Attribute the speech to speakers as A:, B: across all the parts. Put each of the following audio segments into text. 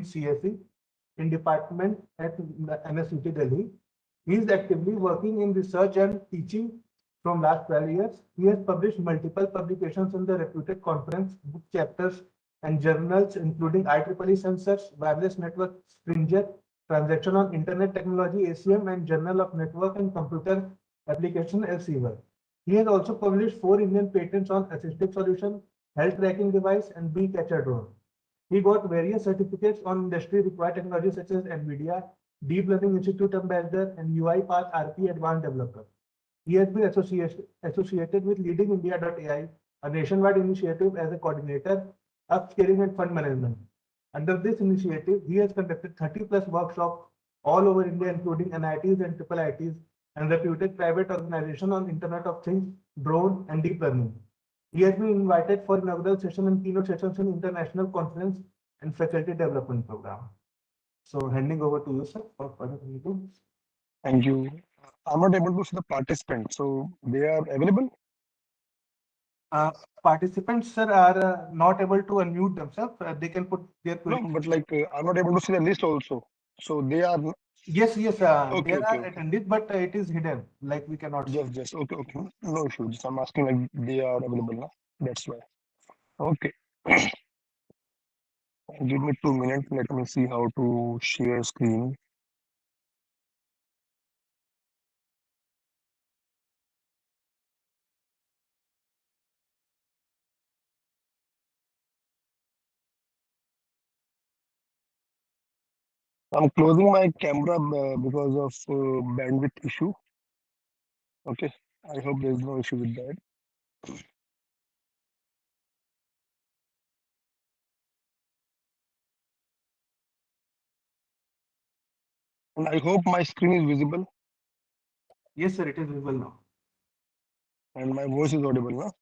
A: CSE in department at the NSUT Delhi. He is actively working in research and teaching from last 12 years. He has published multiple publications in the reputed conference, book chapters, and journals, including IEEE Sensors, Wireless Network Stringer, Transaction on Internet Technology, ACM, and Journal of Network and Computer Application, Elsevier. He has also published 4 Indian patents on assistive solution, health tracking device, and bee catcher drone. He got various certificates on industry-required technologies such as NVIDIA, Deep Learning Institute Ambassador, and UiPath RP Advanced Developer. He has been associated with Leading India.ai, a nationwide initiative as a coordinator, upscaling and fund management. Under this initiative, he has conducted 30 plus workshops all over India, including NITs and triple ITs, and reputed private organizations on Internet of Things, drone, and deep learning. He has been invited for inaugural session and keynote sessions in international conference and faculty development program. So handing over to you, sir, for further meetings.
B: Thank you. I'm not able to see the participants, so they are available.
A: Uh, Participants, sir, are not able to unmute themselves. They can put their
B: No,
A: query.
B: but like I'm not able to see the list also. So they are
A: Yes, yes,
B: okay,
A: there
B: okay,
A: are
B: okay.
A: attendees, but it is hidden, like we cannot see.
B: Just okay, okay. No issue. Just I'm asking like they are available now. That's why. Okay. Give me 2 minutes. Let me see how to share screen. I'm closing my camera because of bandwidth issue. Okay. I hope there's no issue with that. And I hope my screen is visible
A: Yes, sir, it is visible now.
B: and my voice is audible now.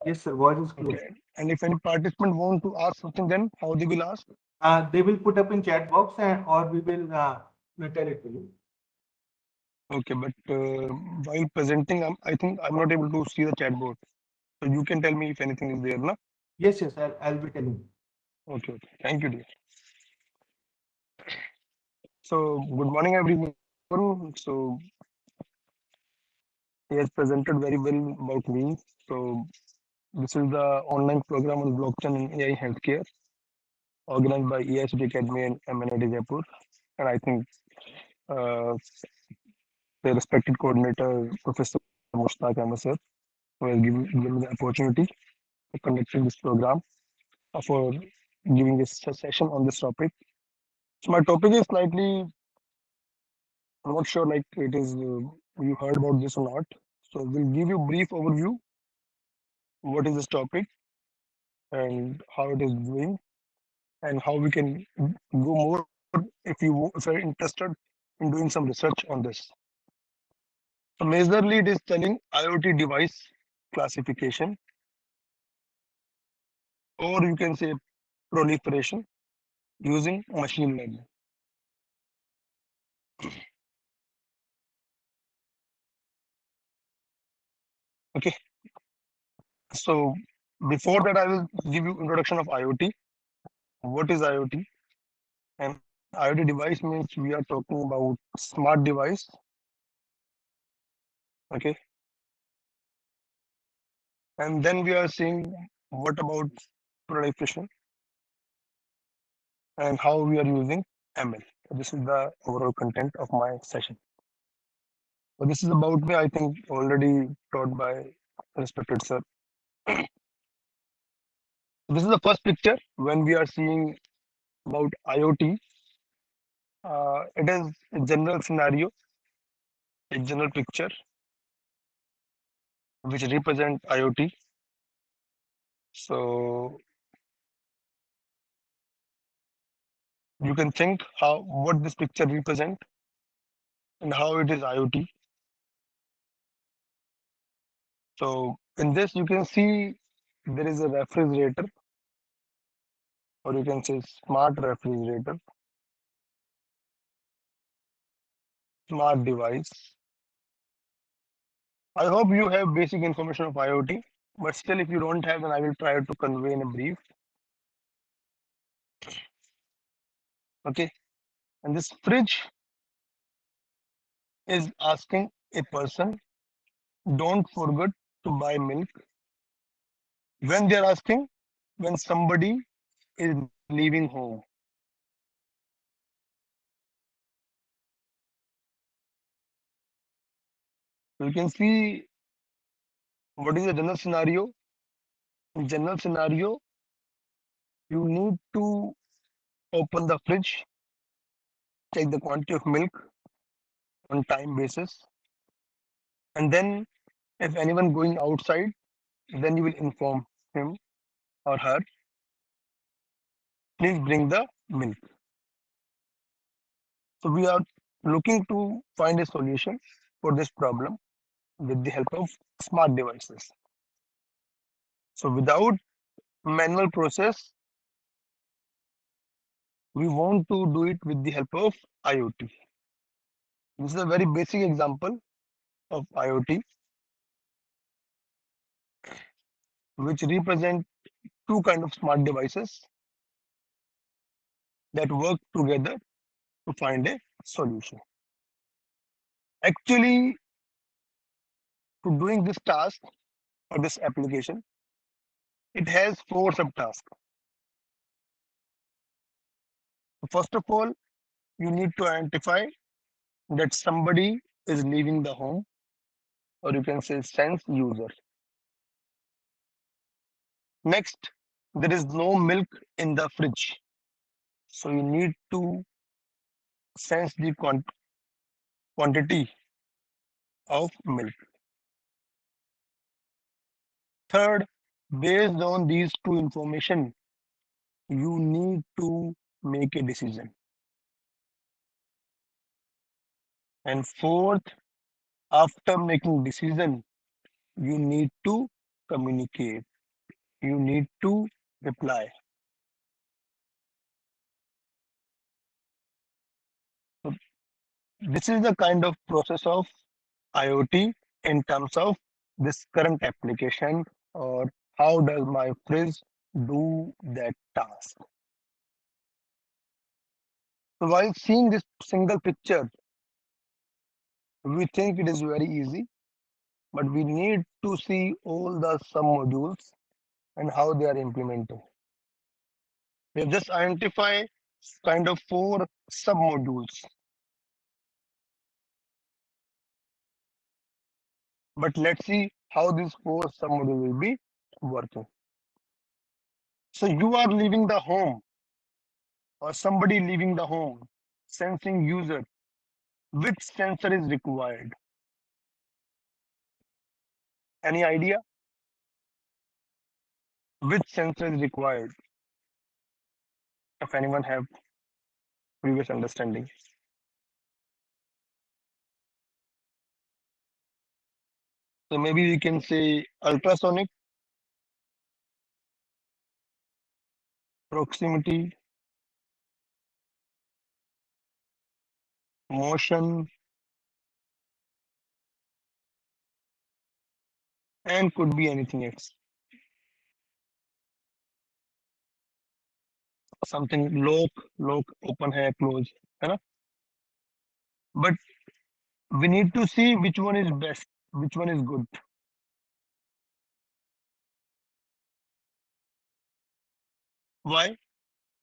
A: Yes, sir, voice is clear.
B: Okay. And if any participant want to ask something, then how they will ask?
A: They will put up in chat box and or we will tell it to you.
B: Okay, but while presenting, I think I'm not able to see the chat board. So you can tell me if anything is there, na?
A: Yes, yes, I'll be telling you.
B: Okay, okay. Thank you, dear. So good morning, everyone. So he has presented very well about me. So this is the online program on blockchain and AI healthcare, organized by EICT Academy and MNIT Jaipur. And I think uh, the respected coordinator, Professor Mushtaq Ahmed sir, who has given me the opportunity for conducting this program, for giving this session on this topic. So my topic is slightly, I'm not sure like it is, you heard about this or not. So we'll give you a brief overview, what is this topic and how it is doing and how we can go more if you're interested in doing some research on this. So majorly it is telling IoT device classification, or you can say proliferation using machine learning. Okay. So before that, I will give you introduction of IoT. What is IoT? And IoT device means we are talking about smart device. Okay. And then we are seeing what about proliferation and how we are using ML. This is the overall content of my session. So this is about me, I think already taught by respected sir. This is the first picture when we are seeing about IoT. It is a general scenario, a general picture which represent IoT. So you can think how what this picture represent and how it is IoT. So in this you can see there is a refrigerator, or you can say smart refrigerator, smart device. I hope you have basic information of IoT, but still if you don't have, then I will try to convey in a brief. Okay, and this fridge is asking a person, don't forget to buy milk. When they are asking, when somebody is leaving home. So you can see what is the general scenario. In general scenario, you need to open the fridge, check the quantity of milk on time basis, and then if anyone going outside, then you will inform him or her, please bring the milk. So we are looking to find a solution for this problem with the help of smart devices. So without manual process, we want to do it with the help of IoT. This is a very basic example of IoT, which represent two kind of smart devices that work together to find a solution. Actually, to doing this task or this application, it has four subtasks. First of all, you need to identify that somebody is leaving the home, or you can say sense user. Next, there is no milk in the fridge. So you need to sense the quantity of milk. Third, based on these two information, you need to make a decision. And fourth, after making decision, you need to communicate. You need to reply. So this is the kind of process of IoT in terms of this current application, or how does my fridge do that task. So while seeing this single picture, we think it is very easy, but we need to see all the sub modules and how they are implemented. We have just identified kind of four sub modules. But let's see how these four sub modules will be working. So you are leaving the home, or somebody leaving the home, sensing user. Which sensor is required? Any idea? Which sensor is required? If anyone have previous understanding. So maybe we can say ultrasonic, proximity, motion, and could be anything else. Something lock, open है, close, है ना? But we need to see which one is best, which one is good. Why?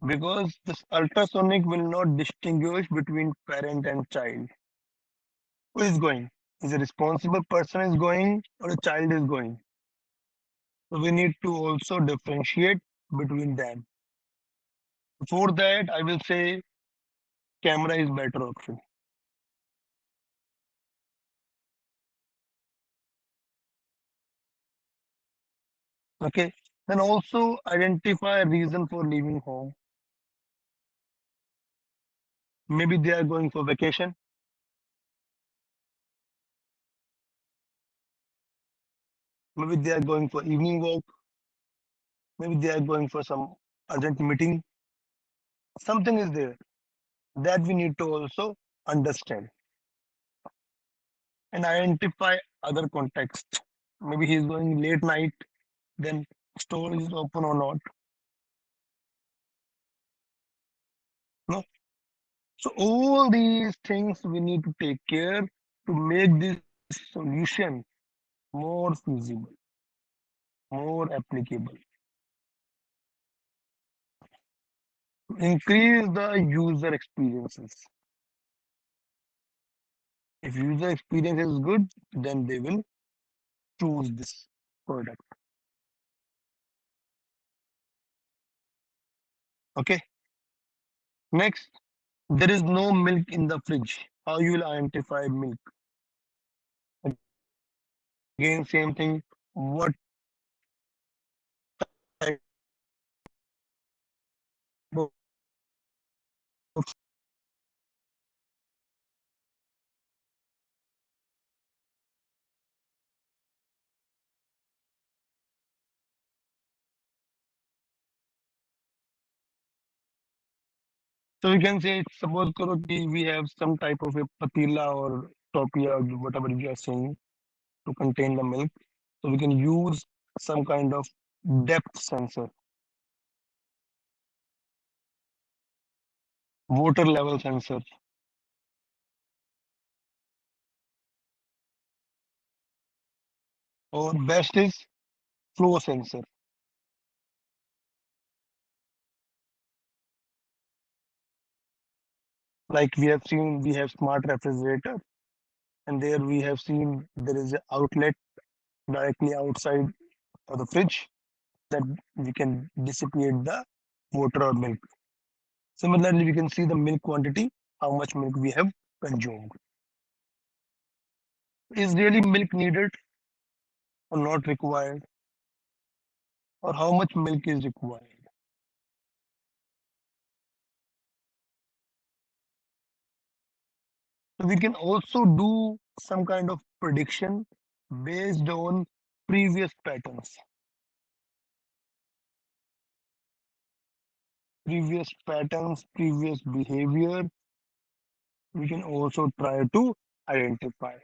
B: Because this ultrasonic will not distinguish between parent and child. Who is going? Is a responsible person is going, or a child is going? So we need to also differentiate between them. For that, I will say camera is better option. Okay. Then also identify a reason for leaving home. Maybe they are going for vacation. Maybe they are going for evening walk. Maybe they are going for some urgent meeting. Something is there that we need to also understand and identify other context. Maybe he's going late night, then store is open or not. No. So all these things we need to take care to make this solution more feasible, more applicable, to increase the user experiences. If user experience is good, then they will choose this product. Okay. Next, there is no milk in the fridge. How you will identify milk? Again, same thing. What type of so we can say suppose karo ki we have some type of a patila or topia or whatever you are saying to contain the milk. So we can use some kind of depth sensor, water level sensor, or best is flow sensor. Like we have seen, we have smart refrigerator, and there we have seen there is an outlet directly outside of the fridge that we can dissipate the water or milk. Similarly, we can see the milk quantity, how much milk we have consumed. Is really milk needed or not required, or how much milk is required? So we can also do some kind of prediction based on previous patterns, previous behavior. We can also try to identify.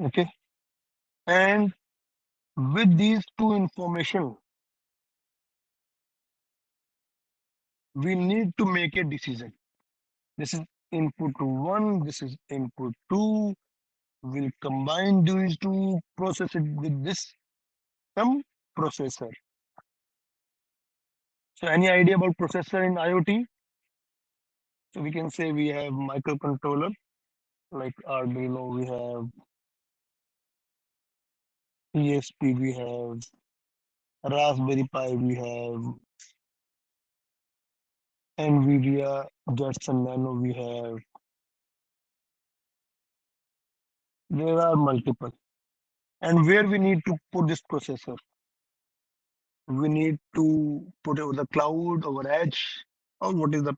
B: Okay. And with these two information, we need to make a decision. This is input one, this is input two. We'll combine these two, process it with this some processor. So any idea about processor in IoT? So we can say we have microcontroller like Arduino, we have ESP, we have Raspberry Pi, we have NVIDIA Jetson Nano, we have. There are multiple. And where we need to put this processor? We need to put it over the cloud, over edge, or what is the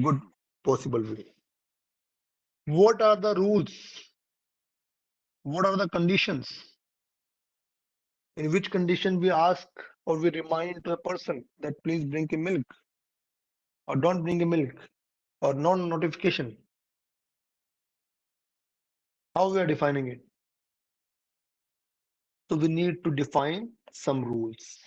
B: good possible way? What are the rules? What are the conditions? In which condition we ask or we remind the person that please bring a milk or don't bring a milk or non-notification? How we are defining it? So we need to define some rules.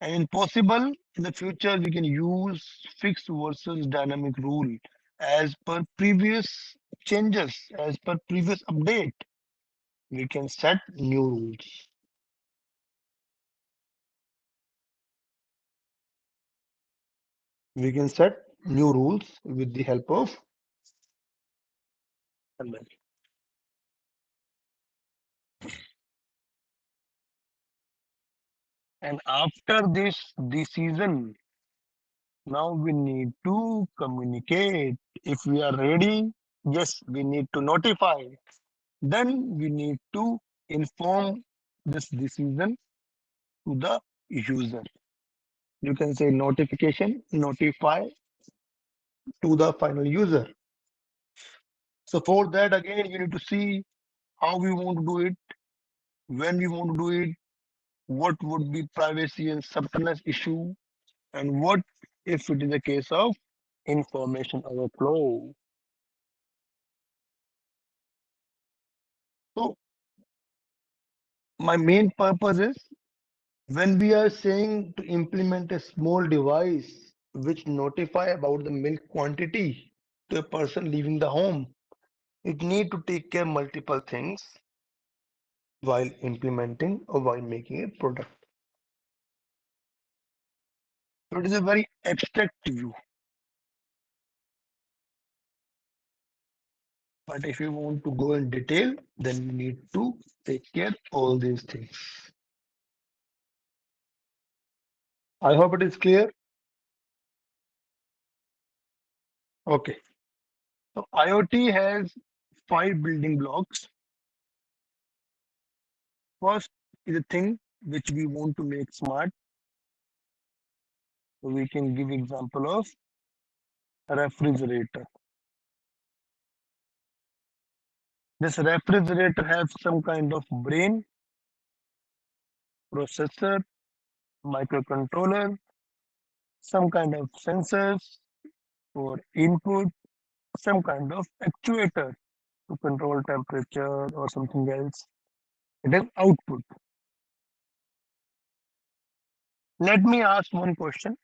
B: And possible in the future we can use fixed versus dynamic rule as per previous changes, as per previous update. We can set new rules. We can set new rules with the help of ML. And after this decision, now we need to communicate. If we are ready, yes, we need to notify. Then we need to inform this decision to the user. You can say notification, notify to the final user. So for that, again, you need to see how we want to do it, when we want to do it, what would be privacy and subtleness issue, and what if it is a case of information overflow.
C: So my main purpose is when we are saying to implement a small device which notify about the milk quantity to a person leaving the home, it need to take care multiple things while implementing or while making a product. So it is a very abstract view. But if you want to go in detail, then you need to take care all these things. I hope it is clear. Okay. So IoT has 5 building blocks. First is a thing which we want to make smart. So we can give example of a refrigerator. This refrigerator has some kind of brain, processor, microcontroller, some kind of sensors for input, some kind of actuator to control temperature or something else. It is output. Let me ask one question.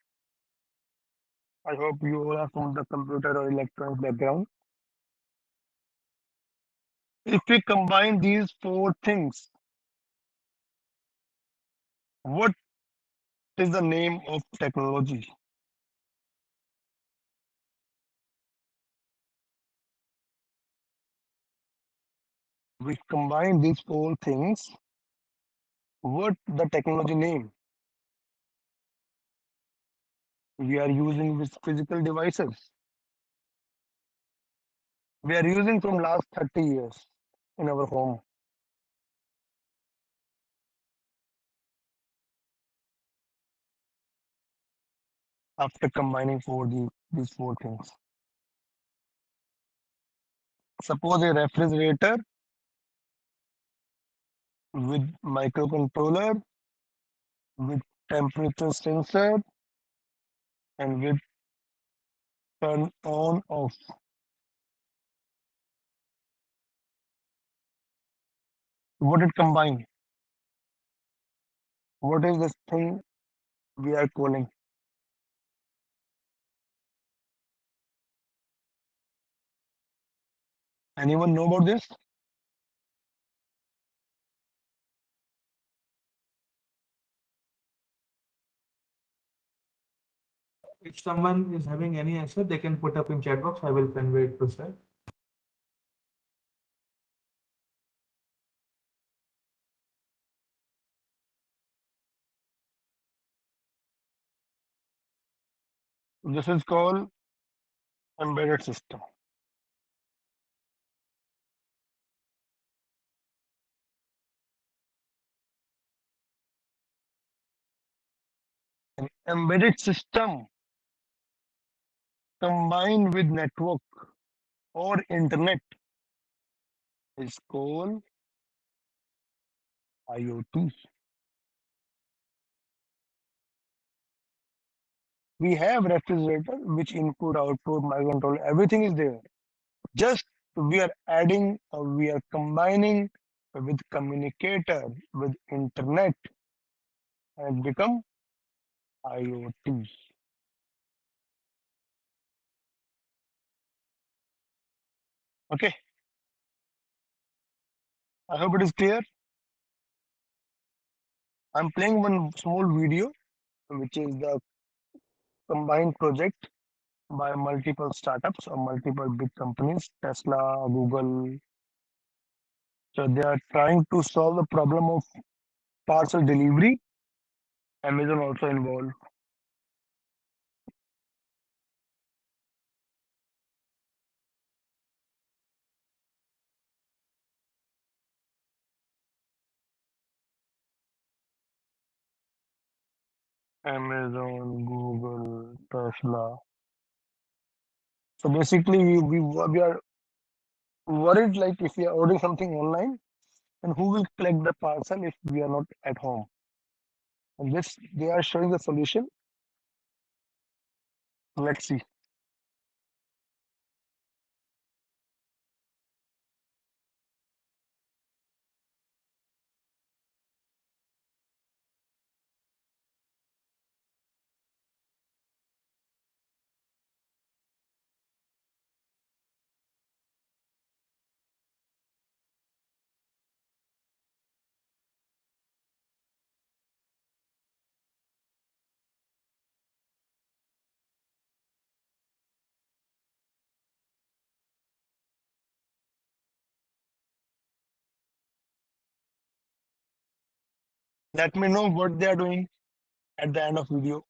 C: I hope you all are from the computer or electronics background. If we combine these 4 things, what is the name of technology? We combine these 4 things, what the technology name? We are using with physical devices. We are using from last 30 years in our home. After combining these 4 things. Suppose a refrigerator with microcontroller, with temperature sensor, and with turn on off. What it combine? What is this thing we are calling? Anyone know about this?
A: If someone is having any answer, they can put up in chat box. I will convey it to sir.
C: This is called embedded system. An embedded system combined with network or internet is called IoT. We have refrigerator which input, output, microcontroller, everything is there. Just we are adding or we are combining with communicator, with internet, and become IoT. Okay, I hope it is clear. I'm playing one small video, which is the combined project by multiple startups or multiple big companies, Tesla, Google. So they are trying to solve the problem of parcel delivery. Amazon also involved. Amazon, Google, Tesla. So basically, we are worried like if we are ordering something online, and who will collect the parcel if we are not at home? And this they are showing the solution. Let's see.
B: Let me know what they are doing at the end of video.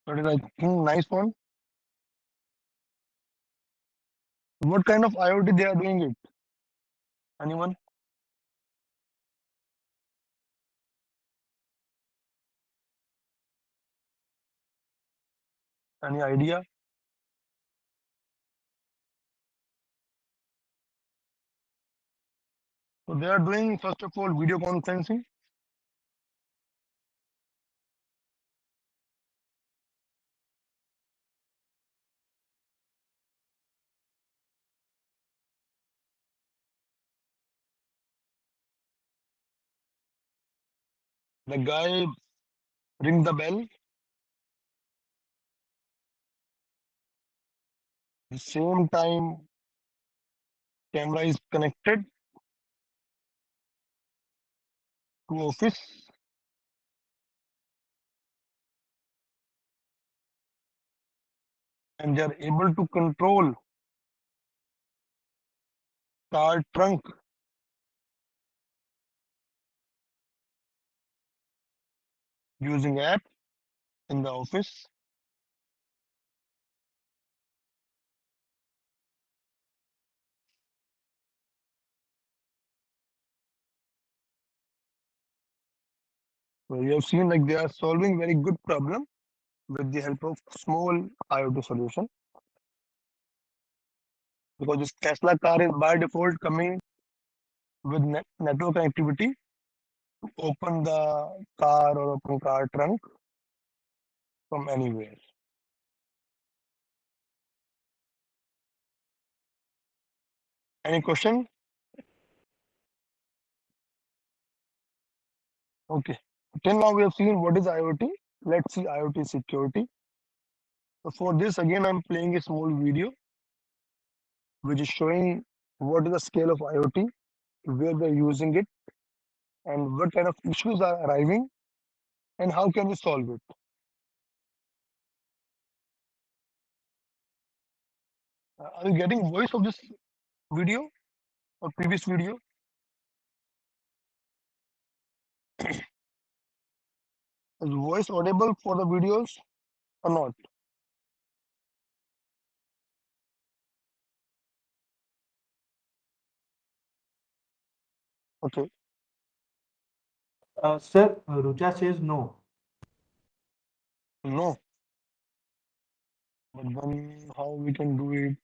B: That is, I think, nice one. What kind of IoT they are doing it? Anyone? Any idea? So they are doing, first of all, video conferencing. The guy ring the bell. The same time, camera is connected to office. And they are able to control car trunk using app in the office. So you have seen like they are solving very good problem with the help of small IoT solution. Because this Tesla car is by default coming with network connectivity to open the car or open car trunk from anywhere. Any question? Okay. Till now we have seen what is IoT. Let's see IoT security. So for this again I'm playing a small video which is showing what is the scale of IoT, where we're using it, and what kind of issues are arriving, and how can we solve it. Are you getting voice of this video or previous video? Is voice audible for the videos or not? Okay.
A: Sir, Rucha says no.
B: No. But then how we can do it?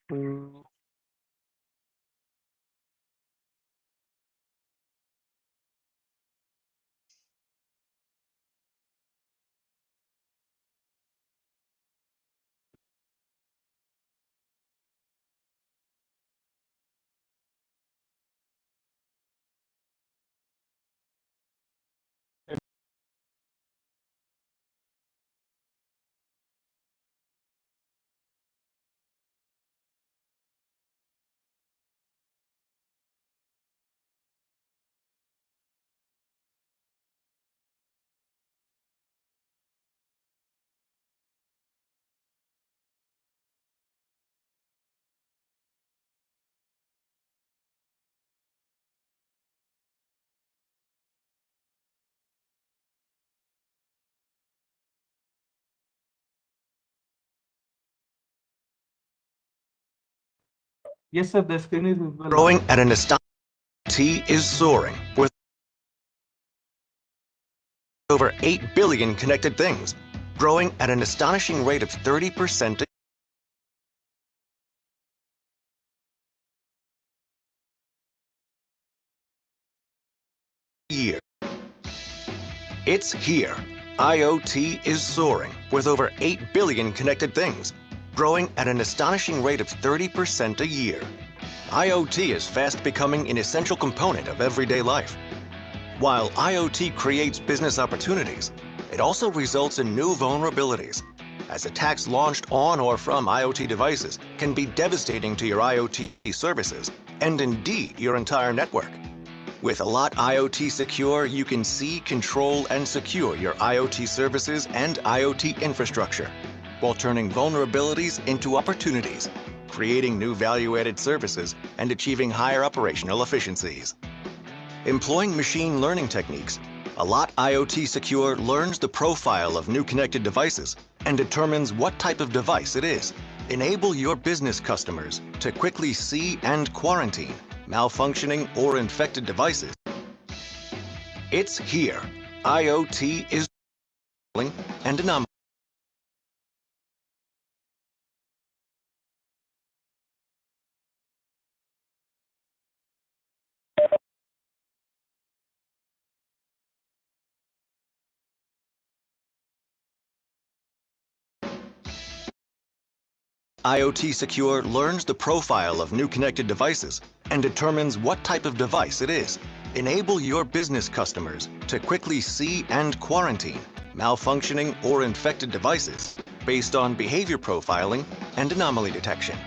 A: Yes, sir, the screen is visible.
D: Growing at an astonishing T is soaring with over 8 billion connected things, growing at an astonishing rate of 30% a year. It's here. IoT is soaring with over 8 billion connected things, growing at an astonishing rate of 30% a year. IoT is fast becoming an essential component of everyday life. While IoT creates business opportunities, it also results in new vulnerabilities, as attacks launched on or from IoT devices can be devastating to your IoT services and indeed your entire network. With Allot IoT Secure, you can see, control, and secure your IoT services and IoT infrastructure, while turning vulnerabilities into opportunities, creating new value-added services, and achieving higher operational efficiencies. Employing machine learning techniques, Allot IoT Secure learns the profile of new connected devices and determines what type of device it is. Enable your business customers to quickly see and quarantine malfunctioning or infected devices. It's here. IoT is and anomaly. IoT Secure learns the profile of new connected devices and determines what type of device it is. Enable your business customers to quickly see and quarantine malfunctioning or infected devices based on behavior profiling and anomaly detection.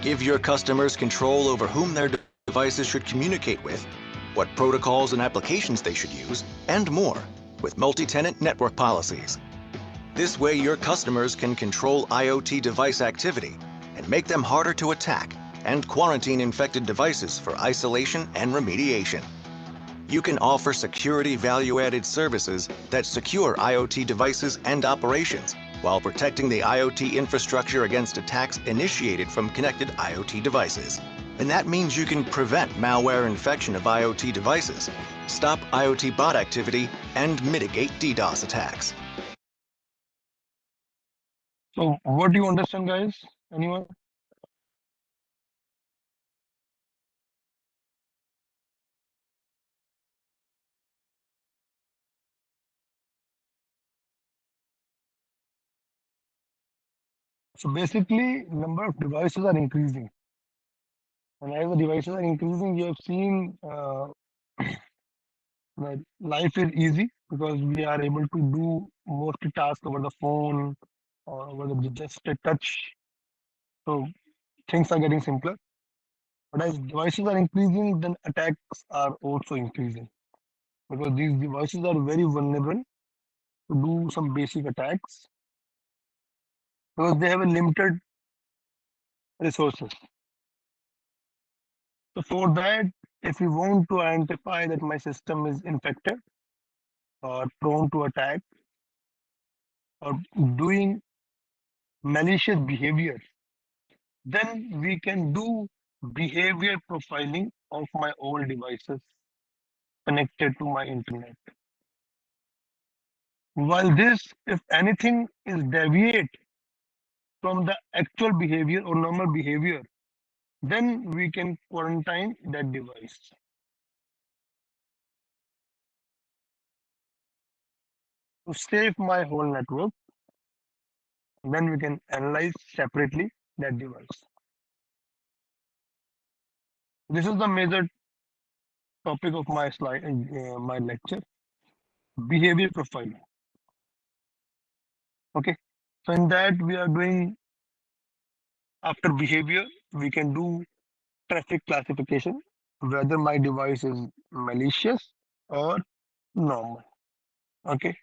D: Give your customers control over whom their devices should communicate with, what protocols and applications they should use, and more with multi-tenant network policies. This way, your customers can control IoT device activity and make them harder to attack and quarantine infected devices for isolation and remediation. You can offer security value-added services that secure IoT devices and operations while protecting the IoT infrastructure against attacks initiated from connected IoT devices. And that means you can prevent malware infection of IoT devices, stop IoT bot activity, and mitigate DDoS attacks.
B: So what do you understand, guys? Anyone? So basically, number of devices are increasing. And as the devices are increasing, you have seen that life is easy because we are able to do most tasks over the phone or over the just a touch. So things are getting simpler. But as devices are increasing, then attacks are also increasing because these devices are very vulnerable to do some basic attacks because they have a limited resources. So for that, if we want to identify that my system is infected or prone to attack or doing malicious behavior, then we can do behavior profiling of my old devices connected to my internet. While this, if anything is deviate from the actual behavior or normal behavior, then we can quarantine that device. To save my whole network, then we can analyze separately that device. This is the major topic of my slide, my lecture, behavior profiling. Okay, so in that we are doing after behavior, we can do traffic classification, whether my device is malicious or normal. Okay,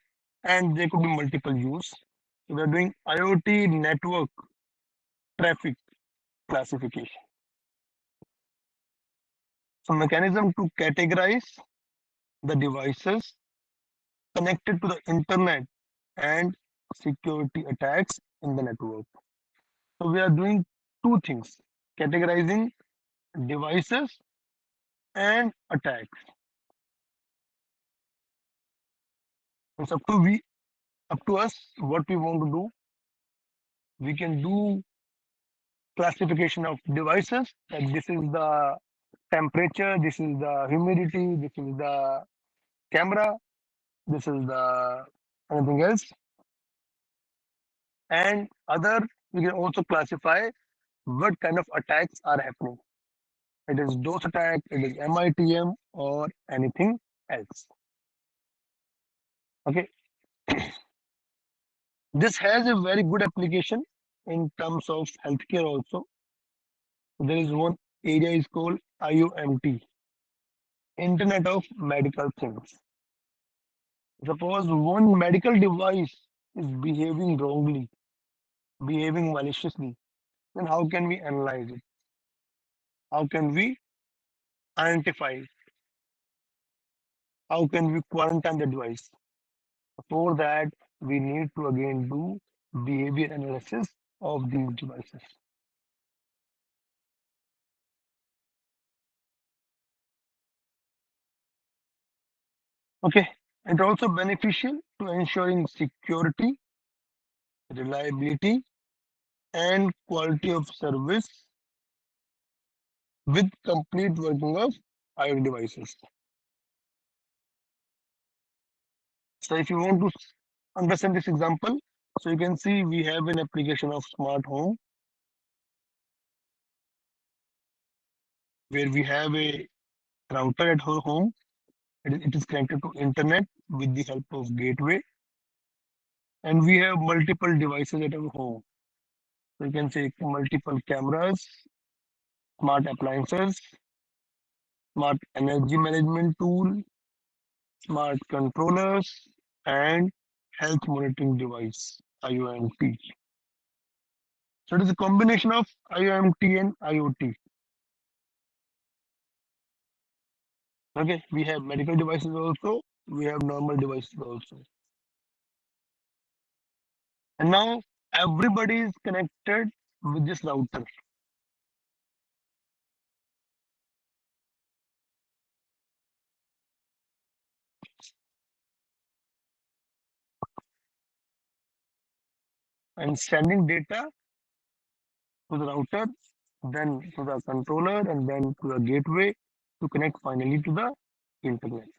B: and there could be multiple use. So we are doing IoT network traffic classification. So mechanism to categorize the devices connected to the internet and security attacks in the network. So we are doing two things, categorizing devices, and attacks. It's up to us what we want to do. We can do classification of devices, like this is the temperature, this is the humidity, this is the camera, this is the anything else. And other, we can also classify what kind of attacks are happening. It is DOS attack, it is MITM, or anything else. Okay. This has a very good application in terms of healthcare also. There is one area is called IOMT, Internet of Medical Things. Suppose one medical device is behaving wrongly, behaving maliciously, then how can we analyze it? How can we identify it? How can we quarantine the device? For that, we need to again do behavior analysis of these devices. Okay, it's also beneficial to ensuring security, reliability, and quality of service with complete working of IoT devices. So if you want to understand this example, so you can see we have an application of smart home where we have a router at our home. It is connected to internet with the help of gateway, and we have multiple devices at our home. So you can say multiple cameras, smart appliances, smart energy management tool, smart controllers, and health monitoring device, IoMT. So it is a combination of IoMT and IoT. Okay, we have medical devices also, we have normal devices also. And now everybody is connected with this router. And sending data to the router, then to the controller, and then to the gateway to connect finally to the internet.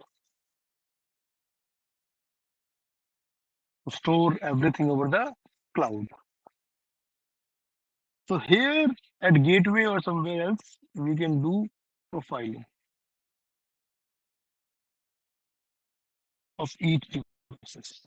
B: To store everything over the cloud. So here at gateway or somewhere else, we can do profiling of each devices.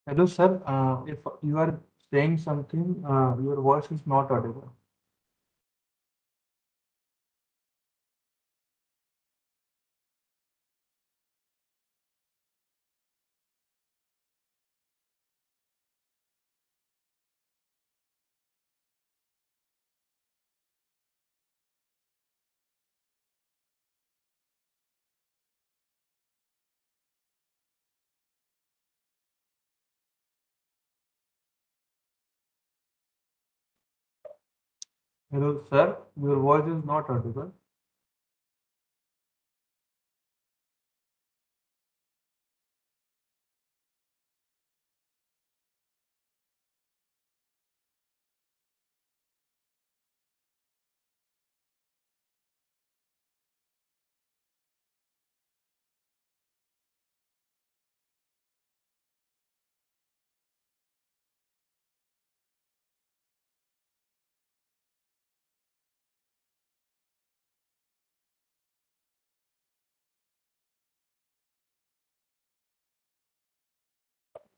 A: Hello, sir. If you are saying something, your voice is not audible. Hello, sir. Your voice is not audible.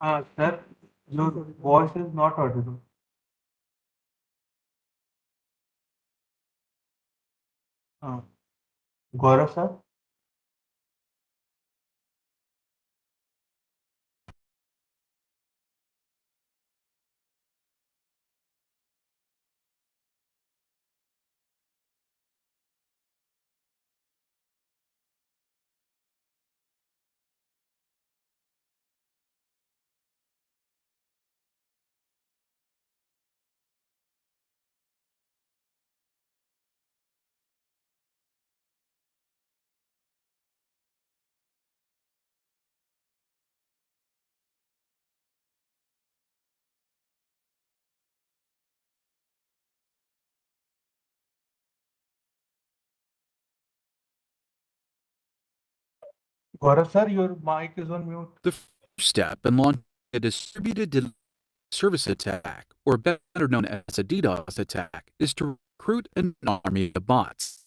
A: Sir, your voice is not audible. Uh, Gaurav, sir. Gaurav, sir, your mic is on mute.
E: The first step in launching a distributed service attack, or better known as a DDoS attack, is to recruit an army of bots.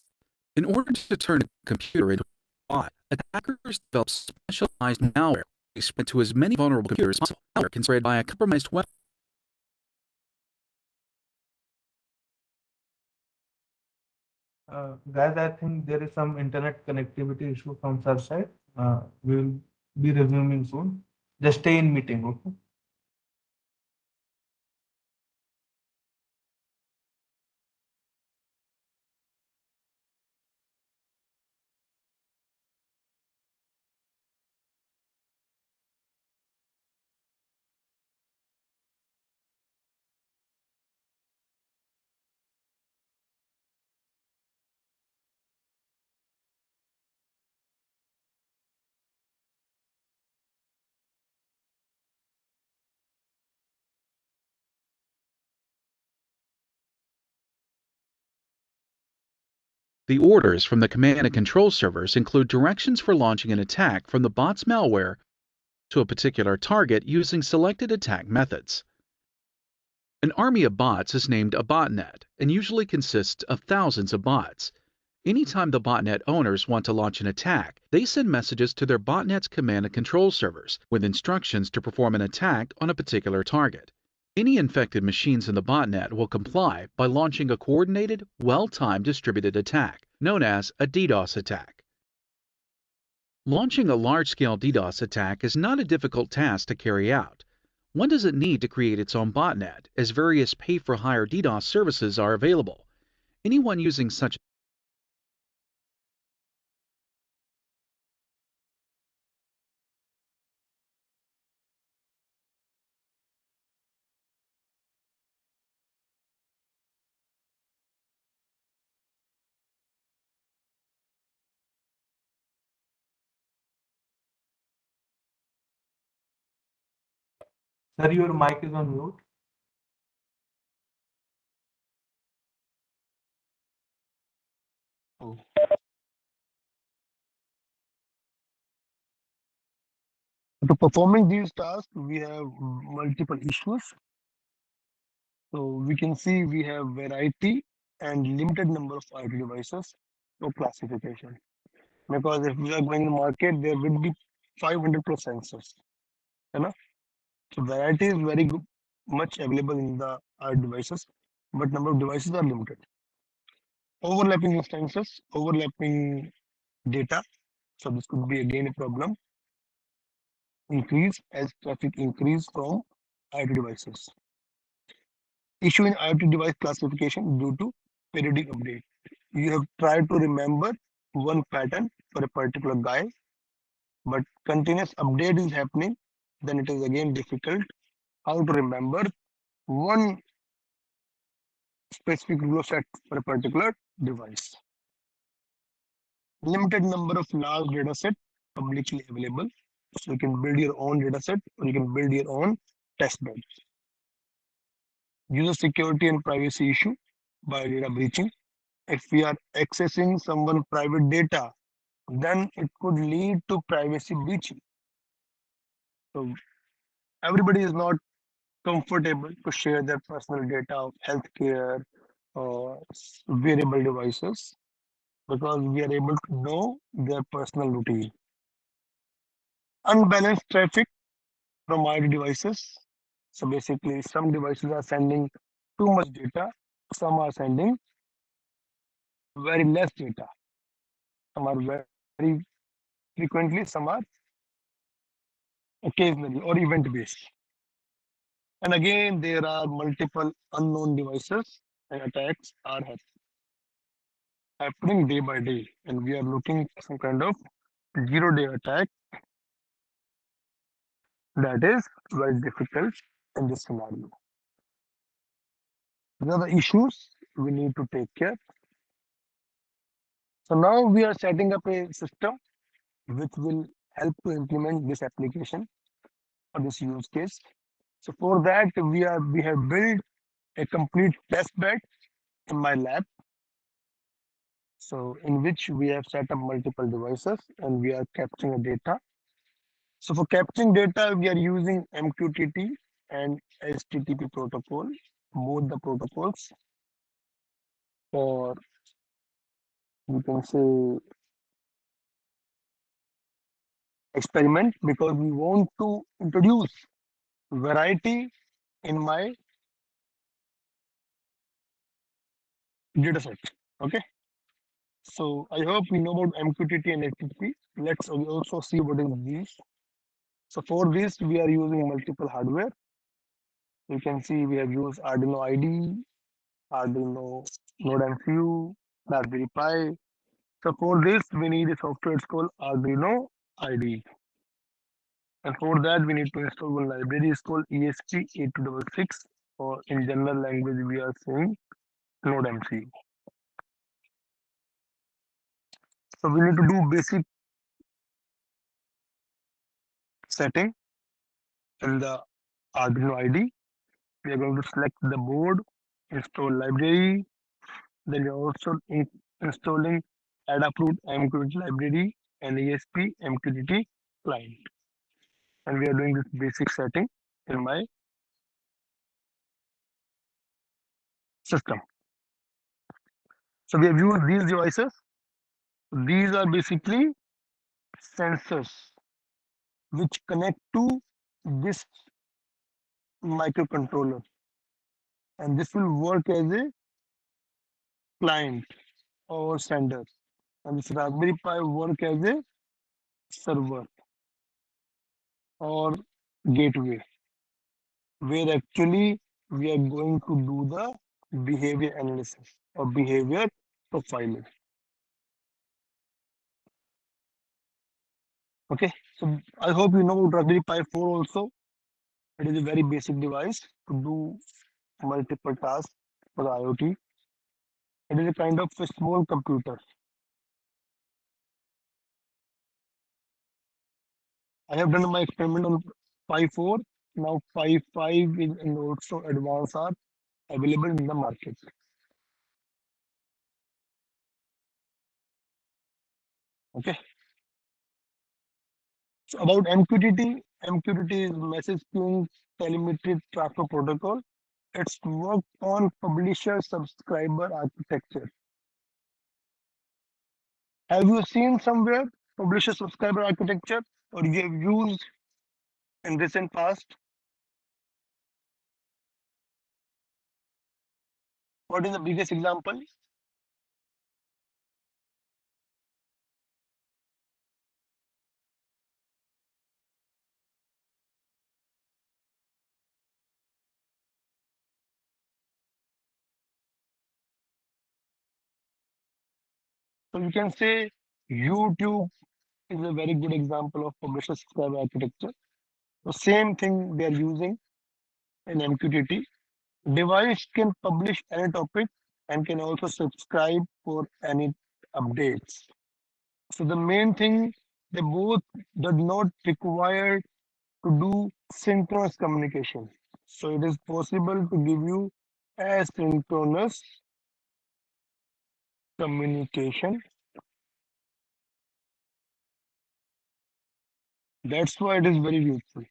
E: In order to turn a computer into a bot, attackers develop specialized malware spread to as many vulnerable computers as possible. Malware can spread by a compromised web.
A: Guys, I think there is some internet connectivity issue from sir side. We will be resuming soon. Just stay in meeting, okay?
E: The orders from the command and control servers include directions for launching an attack from the bot's malware to a particular target using selected attack methods. An army of bots is named a botnet and usually consists of thousands of bots. Anytime the botnet owners want to launch an attack, they send messages to their botnet's command and control servers with instructions to perform an attack on a particular target. Any infected machines in the botnet will comply by launching a coordinated, well-timed distributed attack, known as a DDoS attack. Launching a large-scale DDoS attack is not a difficult task to carry out. One doesn't need to create its own botnet, as various pay-for-hire DDoS services are available. Anyone using such
A: Sir, your mic is on mute.
B: To performing these tasks, we have multiple issues. So we can see we have variety and limited number of IT devices for classification. Because if we are going to market, there will be 500 plus sensors. You know? So variety is very good, much available in the IT devices, but number of devices are limited. Overlapping instances, overlapping data. So this could be again a problem. Increase as traffic increase from IoT devices. Issue in IoT device classification due to periodic update. You have tried to remember one pattern for a particular guy, but continuous update is happening, then it is again difficult how to remember one specific rule set for a particular device. Limited number of large data set publicly available. So you can build your own data set or you can build your own test bed. User security and privacy issue by data breaching. If we are accessing someone private data, then it could lead to privacy breaching. So everybody is not comfortable to share their personal data of healthcare or wearable devices because we are able to know their personal routine. Unbalanced traffic from IoT devices. So basically, some devices are sending too much data, some are sending very less data, some are very frequently, some are occasionally or event based. And again, there are multiple unknown devices and attacks are happening day by day, and we are looking for some kind of 0-day attack that is very difficult in this scenario. These are the issues we need to take care. So now we are setting up a system which will help to implement this application or this use case. So for that, we have built a complete test bed in my lab. So in which we have set up multiple devices and we are capturing the data. So for capturing data, we are using MQTT and HTTP protocol, both the protocols for, you can say, experiment because we want to introduce variety in my data set. Okay. So I hope we know about MQTT and HTTP. Let's also see what is these. So for this, we are using multiple hardware. You can see we have used Arduino IDE, Arduino Node MCU, Raspberry Pi. So for this, we need a software. It's called Arduino IDE. And for that, we need to install one library. It's called ESP8266, or in general language, we are saying Node MCU. So we need to do basic setting in the Arduino IDE. We are going to select the board, install library. Then we are also installing Adafruit MQTT library and ESP MQTT client. And we are doing this basic setting in my system. So we have used these devices. These are basically sensors which connect to this microcontroller, and this will work as a client or sender, and this Raspberry Pi work as a server or gateway, where actually we are going to do the behavior analysis or behavior profiling. Okay, so I hope you know Raspberry Pi 4 also. It is a very basic device to do multiple tasks for the IoT. It is a kind of a small computer. I have done my experiment on Pi 4. Now Pi 5 is and also advanced are available in the market. Okay. So about MQTT, MQTT is message queuing telemetry transfer protocol. It's worked on publisher subscriber architecture. Have you seen somewhere publisher subscriber architecture or you have used in recent past? What is the biggest example? So you can say YouTube is a very good example of publisher subscriber architecture. The same thing they are using in MQTT.
C: Device can publish any topic and can also subscribe for any updates. So the main thing, they both does not require to do synchronous communication. So it is possible to give you asynchronous communication. That's why it is very useful.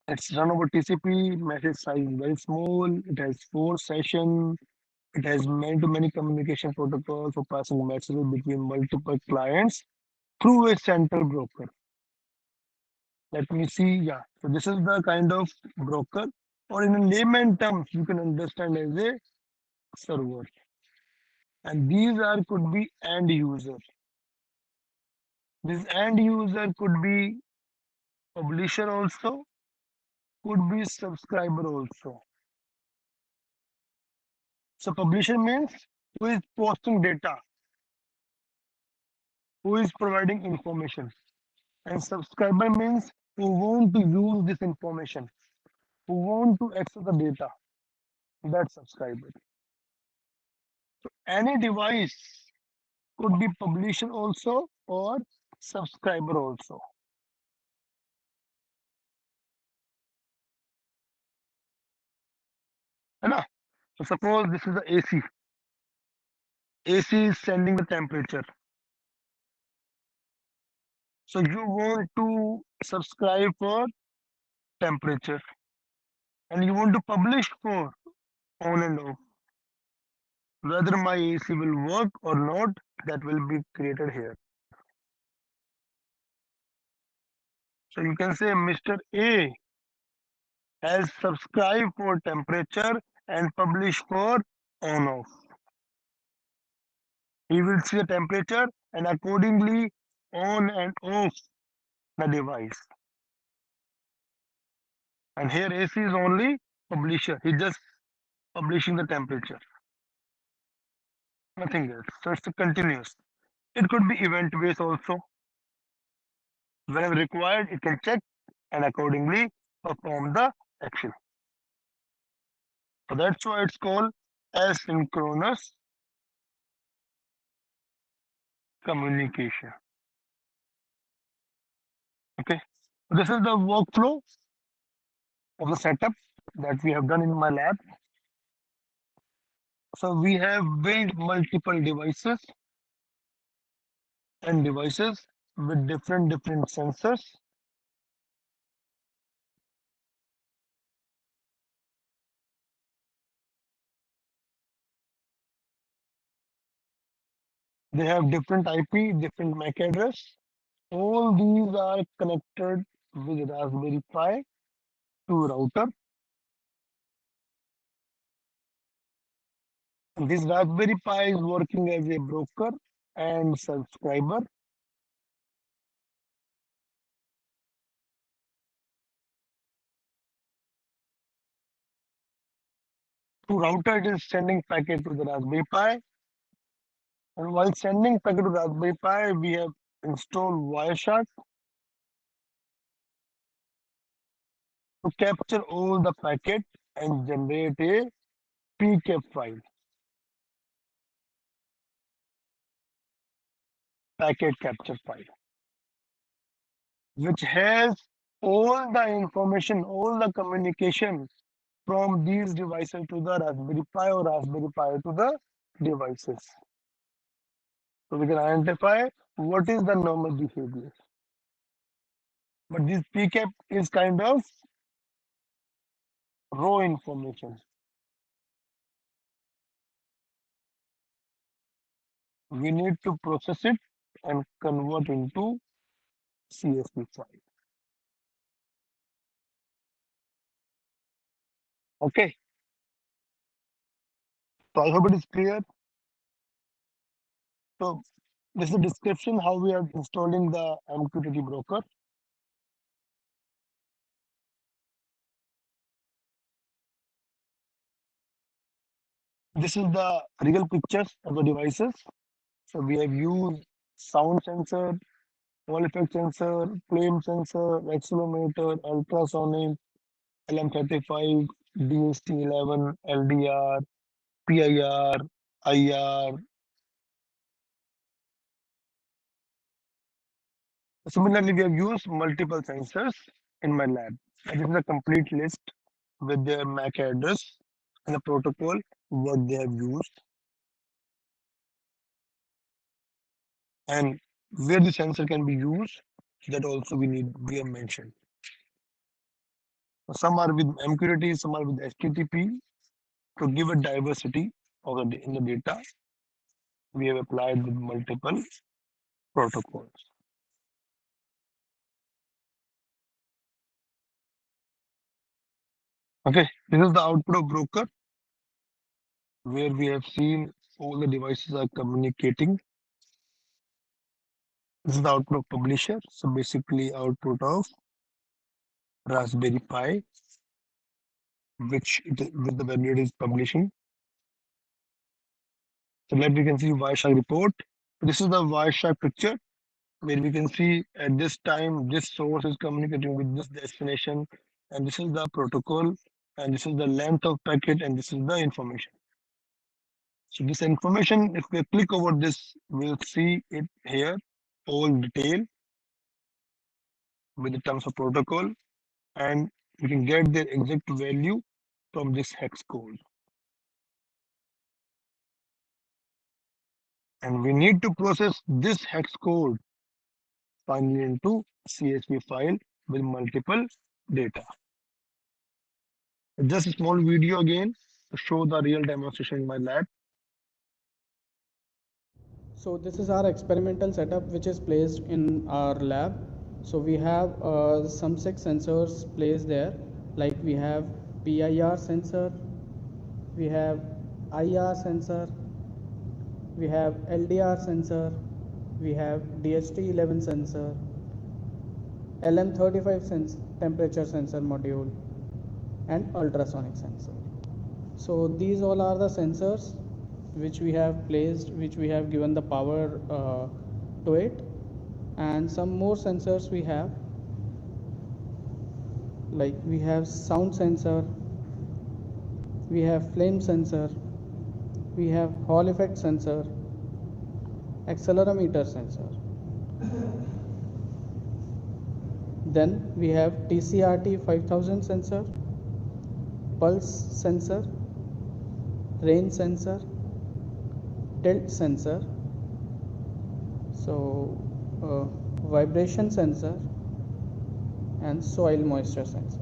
C: It's run over TCP, message size is very small, it has 4 sessions, it has many communication protocols for passing messages between multiple clients through a central broker. Let me see, yeah. So this is the kind of broker, or in a layman terms, you can understand as a server. And these are could be end user. This end user could be publisher also, could be subscriber also. So publisher means who is posting data, who is providing information. And subscriber means who want to use this information, who want to access the data. That's subscriber. So any device could be publisher also or subscriber also. है ना? So suppose this is the AC. AC is sending the temperature. So you want to subscribe for temperature and you want to publish for on and off. Whether my AC will work or not, that will be created here. So you can say Mr. A has subscribed for temperature and publish for on off. He will see the temperature and accordingly on and off the device. And here AC is only publisher. He just publishing the temperature. Nothing else. So it's continuous. It could be event based also. Whenever required, it can check and accordingly perform the action. So that's why it's called asynchronous communication. Okay. This is the workflow of the setup that we have done in my lab. So we have built multiple devices and devices with different sensors. They have different IP, different MAC address. All these are connected with Raspberry Pi to router. And this Raspberry Pi is working as a broker and subscriber. To router, it is sending packet to the Raspberry Pi. And while sending packet to Raspberry Pi, we have installed Wireshark to capture all the packet and generate a PCAP file, packet capture file, which has all the information, all the communication from these devices to the Raspberry Pi or Raspberry Pi to the devices. So we can identify what is the normal behavior. But this PCAP is kind of raw information. We need to process it and convert into CSV file. Okay. So I hope it is clear. So this is a description how we are installing the MQTT broker. This is the real pictures of the devices. So we have used sound sensor, wall effect sensor, flame sensor, accelerometer, ultrasonic, LM35, DST11, LDR, PIR, IR. Similarly, we have used multiple sensors in my lab. And this is a complete list with their MAC address and the protocol, what they have used, and where the sensor can be used. That also we have mentioned. Some are with MQTT, some are with HTTP. To give a diversity of in the data, we have applied with multiple protocols. Okay, this is the output of broker where we have seen all the devices are communicating. This is the output of publisher. So basically output of Raspberry Pi, with the value it is publishing. So let we can see Wireshark report. This is the Wireshark picture where we can see at this time this source is communicating with this destination, and this is the protocol, and this is the length of packet, and this is the information. So this information, if we click over this, we'll see it here, all detail with the terms of protocol, and we can get the exact value from this hex code. And we need to process this hex code finally into CSV file with multiple data. Just a small video again to show the real demonstration in my lab.
F: So this is our experimental setup which is placed in our lab. So we have some 6 sensors placed there, like we have PIR sensor, we have IR sensor, we have LDR sensor, we have DHT11 sensor, LM35 temperature sensor module, and ultrasonic sensor. So these all are the sensors which we have placed, which we have given the power to it, and some more sensors we have, like we have sound sensor, we have flame sensor, we have Hall effect sensor, accelerometer sensor. Then we have TCRT 5000 sensor, pulse sensor, rain sensor, tilt sensor, so vibration sensor, and soil moisture sensor.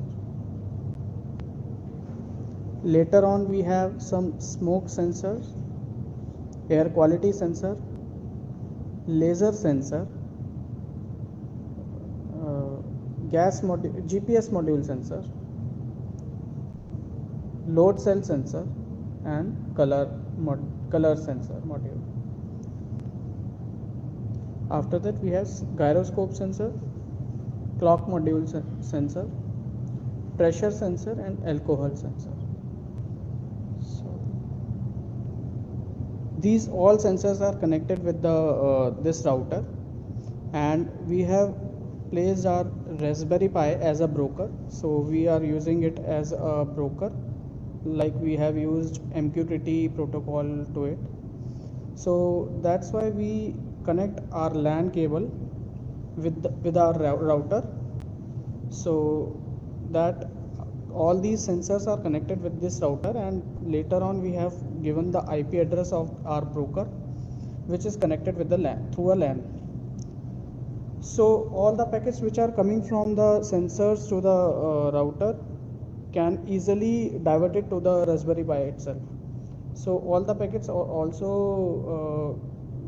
F: Later on we have some smoke sensors, air quality sensor, laser sensor, GPS module sensor, load cell sensor, and color sensor module. After that we have gyroscope sensor, clock module sensor, pressure sensor, and alcohol sensor. So these all sensors are connected with the this router, and we have placed our Raspberry Pi as a broker. So we are using it as a broker, like we have used MQTT protocol to it. So that's why we connect our LAN cable with our router, so that all these sensors are connected with this router, and later on we have given the IP address of our broker, which is connected with the LAN through a LAN. So all the packets which are coming from the sensors to the router can easily divert it to the Raspberry Pi itself. So all the packets are also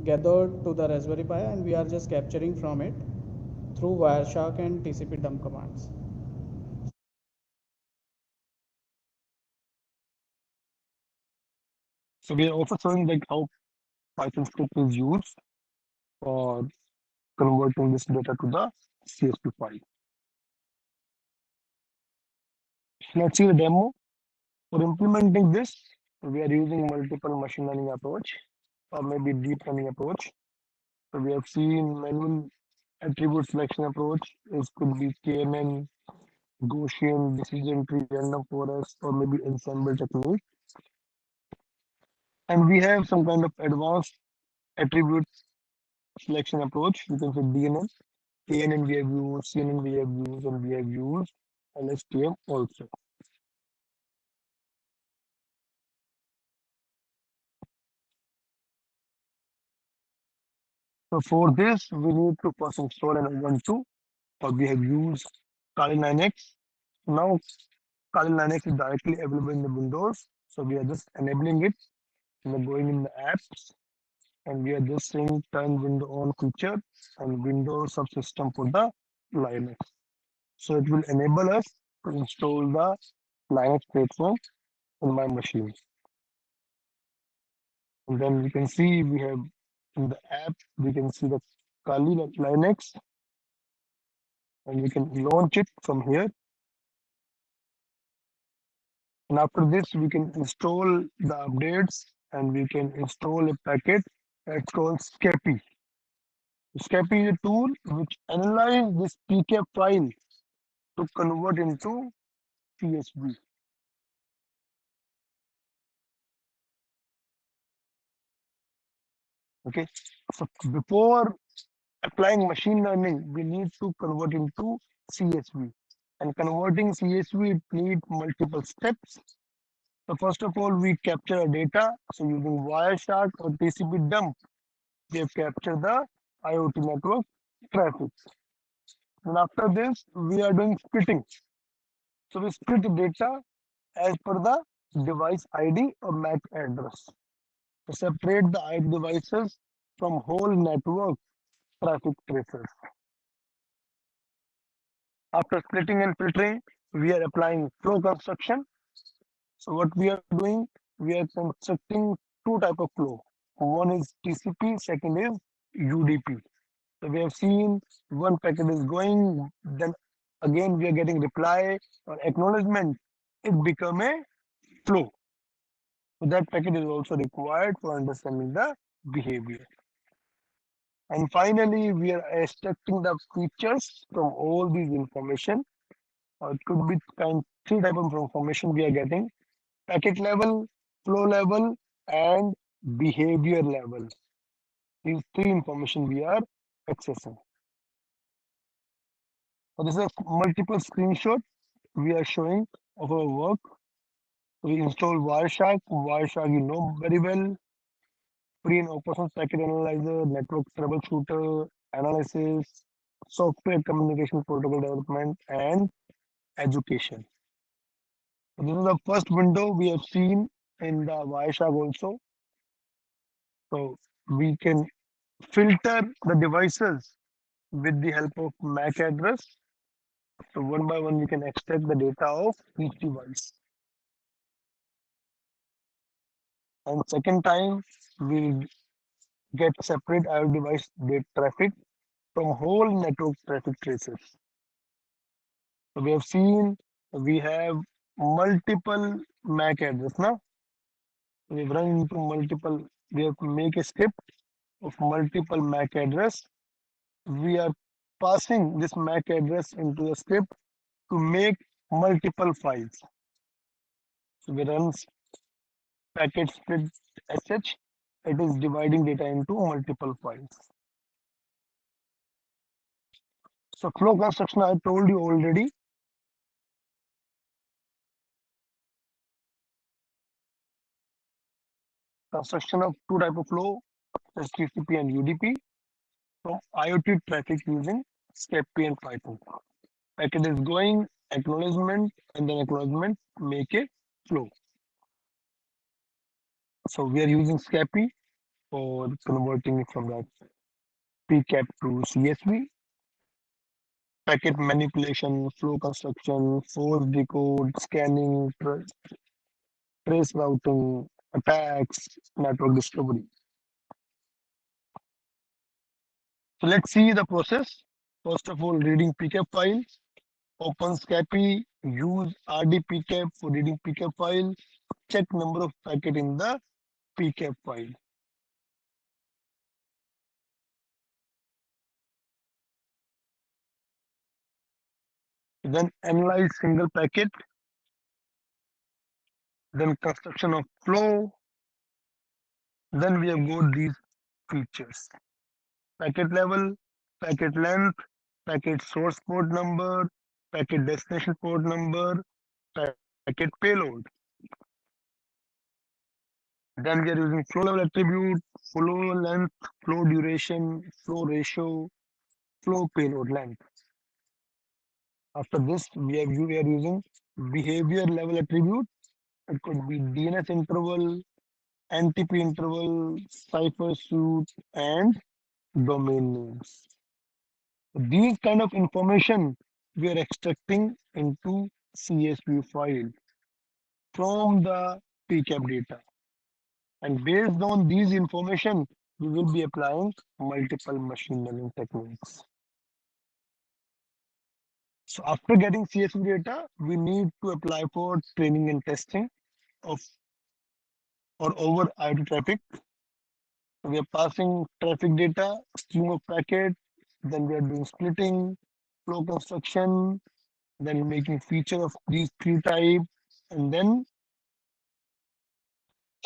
F: gathered to the Raspberry Pi, and we are just capturing from it through Wireshark and TCP dump commands.
C: So we are also showing like how Python script is used for converting this data to the CSV file. Let's see the demo. For implementing this, we are using multiple machine learning approach or maybe deep learning approach. So we have seen manual attribute selection approach. This could be KMN,
B: Gaussian, decision tree, random forest, or maybe ensemble technique. And we have some kind of advanced attribute selection approach. You can say DNN, ANN we have used, CNN we have used, and we have used LSTM also. So for this, we need to first install an Ubuntu, or we have used Kali 9X. Now Kali 9X is directly available in the Windows. So we are just enabling it. We're going in the apps, and we are just saying turn window on feature and Windows subsystem for the Linux. So it will enable us to install the Linux platform on my machine. And then we can see we have in the app, we can see the Kali Linux, and we can launch it from here. And after this, we can install the updates, and we can install a packet that's called Scapy. Scapy is a tool which analyzes this PK file to convert into CSV. Okay, so before applying machine learning, we need to convert into CSV. And converting CSV need multiple steps. So first of all, we capture our data. So using Wireshark or TCP dump, we have captured the IoT network traffic. And after this, we are doing splitting. So we split the data as per the device ID or MAC address. To separate the ID devices from whole network traffic traces. After splitting and filtering, we are applying flow construction. So what we are doing, we are constructing two type of flow. One is TCP, second is UDP. So we have seen one packet is going, then again we are getting reply or acknowledgement. It become a flow. So that packet is also required for understanding the behavior. And finally, we are extracting the features from all these information. It could be three type of information we are getting: packet level, flow level, and behavior level. These three information we are accessing. So this is a multiple screenshot we are showing of our work. We install Wireshark. Wireshark you know very well. Free and open source packet analyzer, network troubleshooter, analysis, software communication protocol development, and education. So this is the first window we have seen in the Wireshark also. So we can filter the devices with the help of MAC address. So one by one, we can extract the data of each device. And second time, we'll get separate IO device data traffic from whole network traffic traces. So we have seen we have multiple MAC address now. We've run into multiple, we have to make a script of multiple MAC address. We are passing this MAC address into the script to make multiple files. So we run packet split sh. It is dividing data into multiple files. So flow construction, I told you already. Construction of two type of flow, TCP and UDP. From IoT traffic using Scapy and Python. Packet is going, acknowledgement, and then acknowledgement make a flow. So we are using Scapy for converting it from that PCAP to CSV. Packet manipulation, flow construction, force decode, scanning, trace routing, attacks, network discovery. So let's see the process. First of all, reading PCAP file, open Scapy, use RDPCAP for reading PCAP file, check number of packet in the PCAP file.
C: then analyze single packet, then construction of flow, then we have got these features: packet level, packet length, packet source port number, packet destination port number, packet payload. Then we are using flow level attribute, flow length, flow duration, flow ratio, flow payload length. After this, we are using behavior level attribute. It could be DNS interval, NTP interval, cipher suite, and domain names. These kind of information we are extracting into CSV file from the PCAP data. And based on these information, we will be applying multiple machine learning techniques. So after getting CSV data, we need to apply for training and testing of or over IoT traffic. We are passing traffic data, stream of packet, then we are doing splitting, flow construction, then making feature of these three type, and then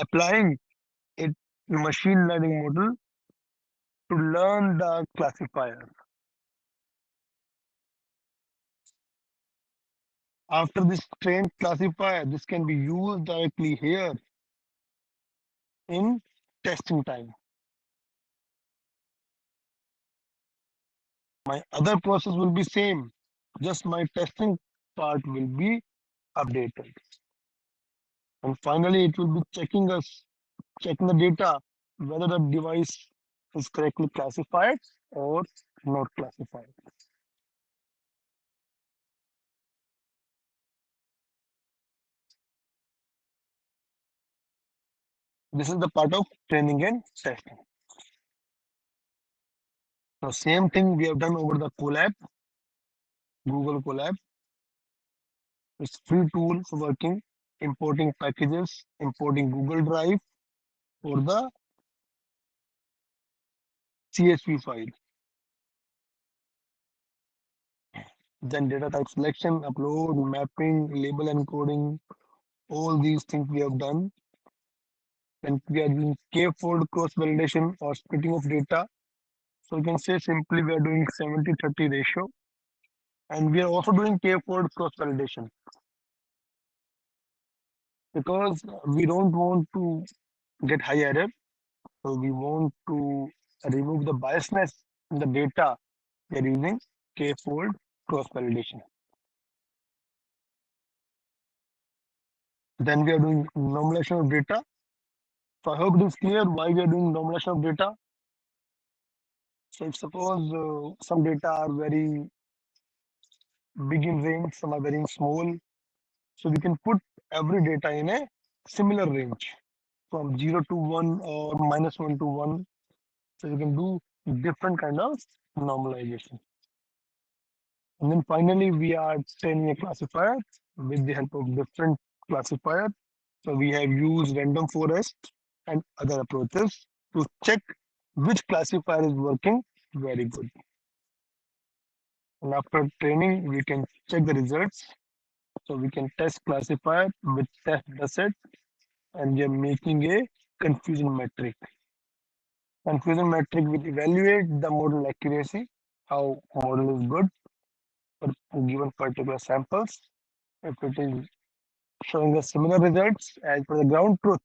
C: applying it in machine learning model to learn the classifier. After this trained classifier, this can be used directly here in testing time. My other process will be same, just my testing part will be updated. And finally, it will be checking the data, whether the device is correctly classified or not classified. This is the part of training and testing. Now, same thing we have done over the Colab, Google Colab. It's free tool for working, importing packages, importing Google Drive or the CSV file. Then data type selection, upload, mapping, label encoding, all these things we have done. Then we are doing k-fold cross validation or splitting of data. So you can say simply we are doing 70-30 ratio. And we are also doing k-fold cross validation because we don't want to get high error. So we want to remove the biasness in the data. We are using k-fold cross validation. Then we are doing normalization of data. So I hope it is clear why we are doing normalization of data. So if suppose some data are very big in range, some are very small. So we can put every data in a similar range from 0 to 1 or -1 to 1. So you can do different kind of normalization. And then finally, we are training a classifier with the help of different classifier. So we have used random forest and other approaches to check which classifier is working very good. And after training, we can check the results. So we can test classifier with test dataset, and we are making a confusion metric. Confusion metric will evaluate the model accuracy, how model is good for given particular samples. If it is showing us similar results as per the ground truth,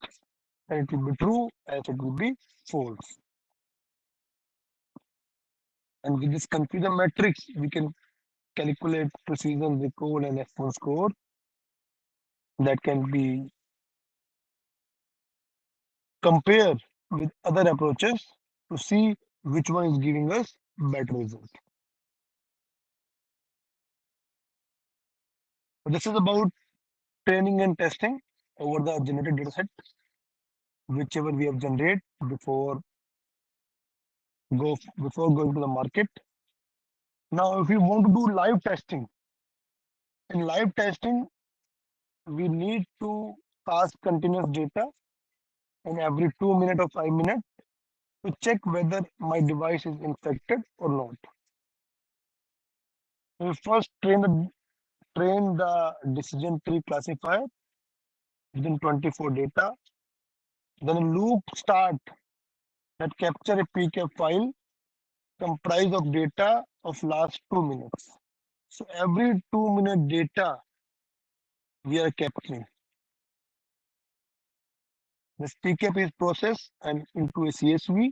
C: then it will be true, as it will be false. And with this confusion matrix, we can calculate precision, recall, and F1 score that can be compared with other approaches to see which one is giving us better result. So this is about training and testing over the generated dataset, whichever we have generated before going to the market. Now, if we want to do live testing, in live testing, we need to pass continuous data in every 2 minutes or 5 minutes to check whether my device is infected or not. We first train the train the decision tree classifier within 24 data. Then a loop start that capture a PCAP file comprised of data of last 2 minutes. So every 2-minute data we are capturing. This PCAP is processed and into a CSV.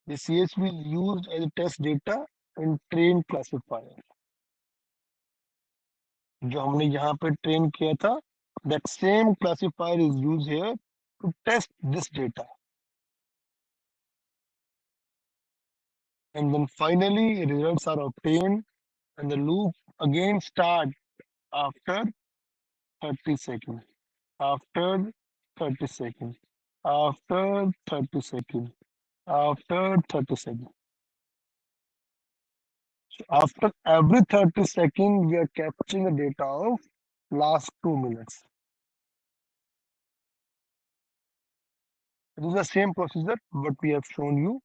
C: The CSV is used as a test data in train classifier. जो हमने यहाँ पे train किया था, that same classifier is used here to test this data. And then finally results are obtained and the loop again start after 30 seconds. After 30 seconds. After 30 seconds. After 30 seconds. So after every 30 seconds, we are capturing the data of last 2 minutes. It is the same procedure what we have shown you.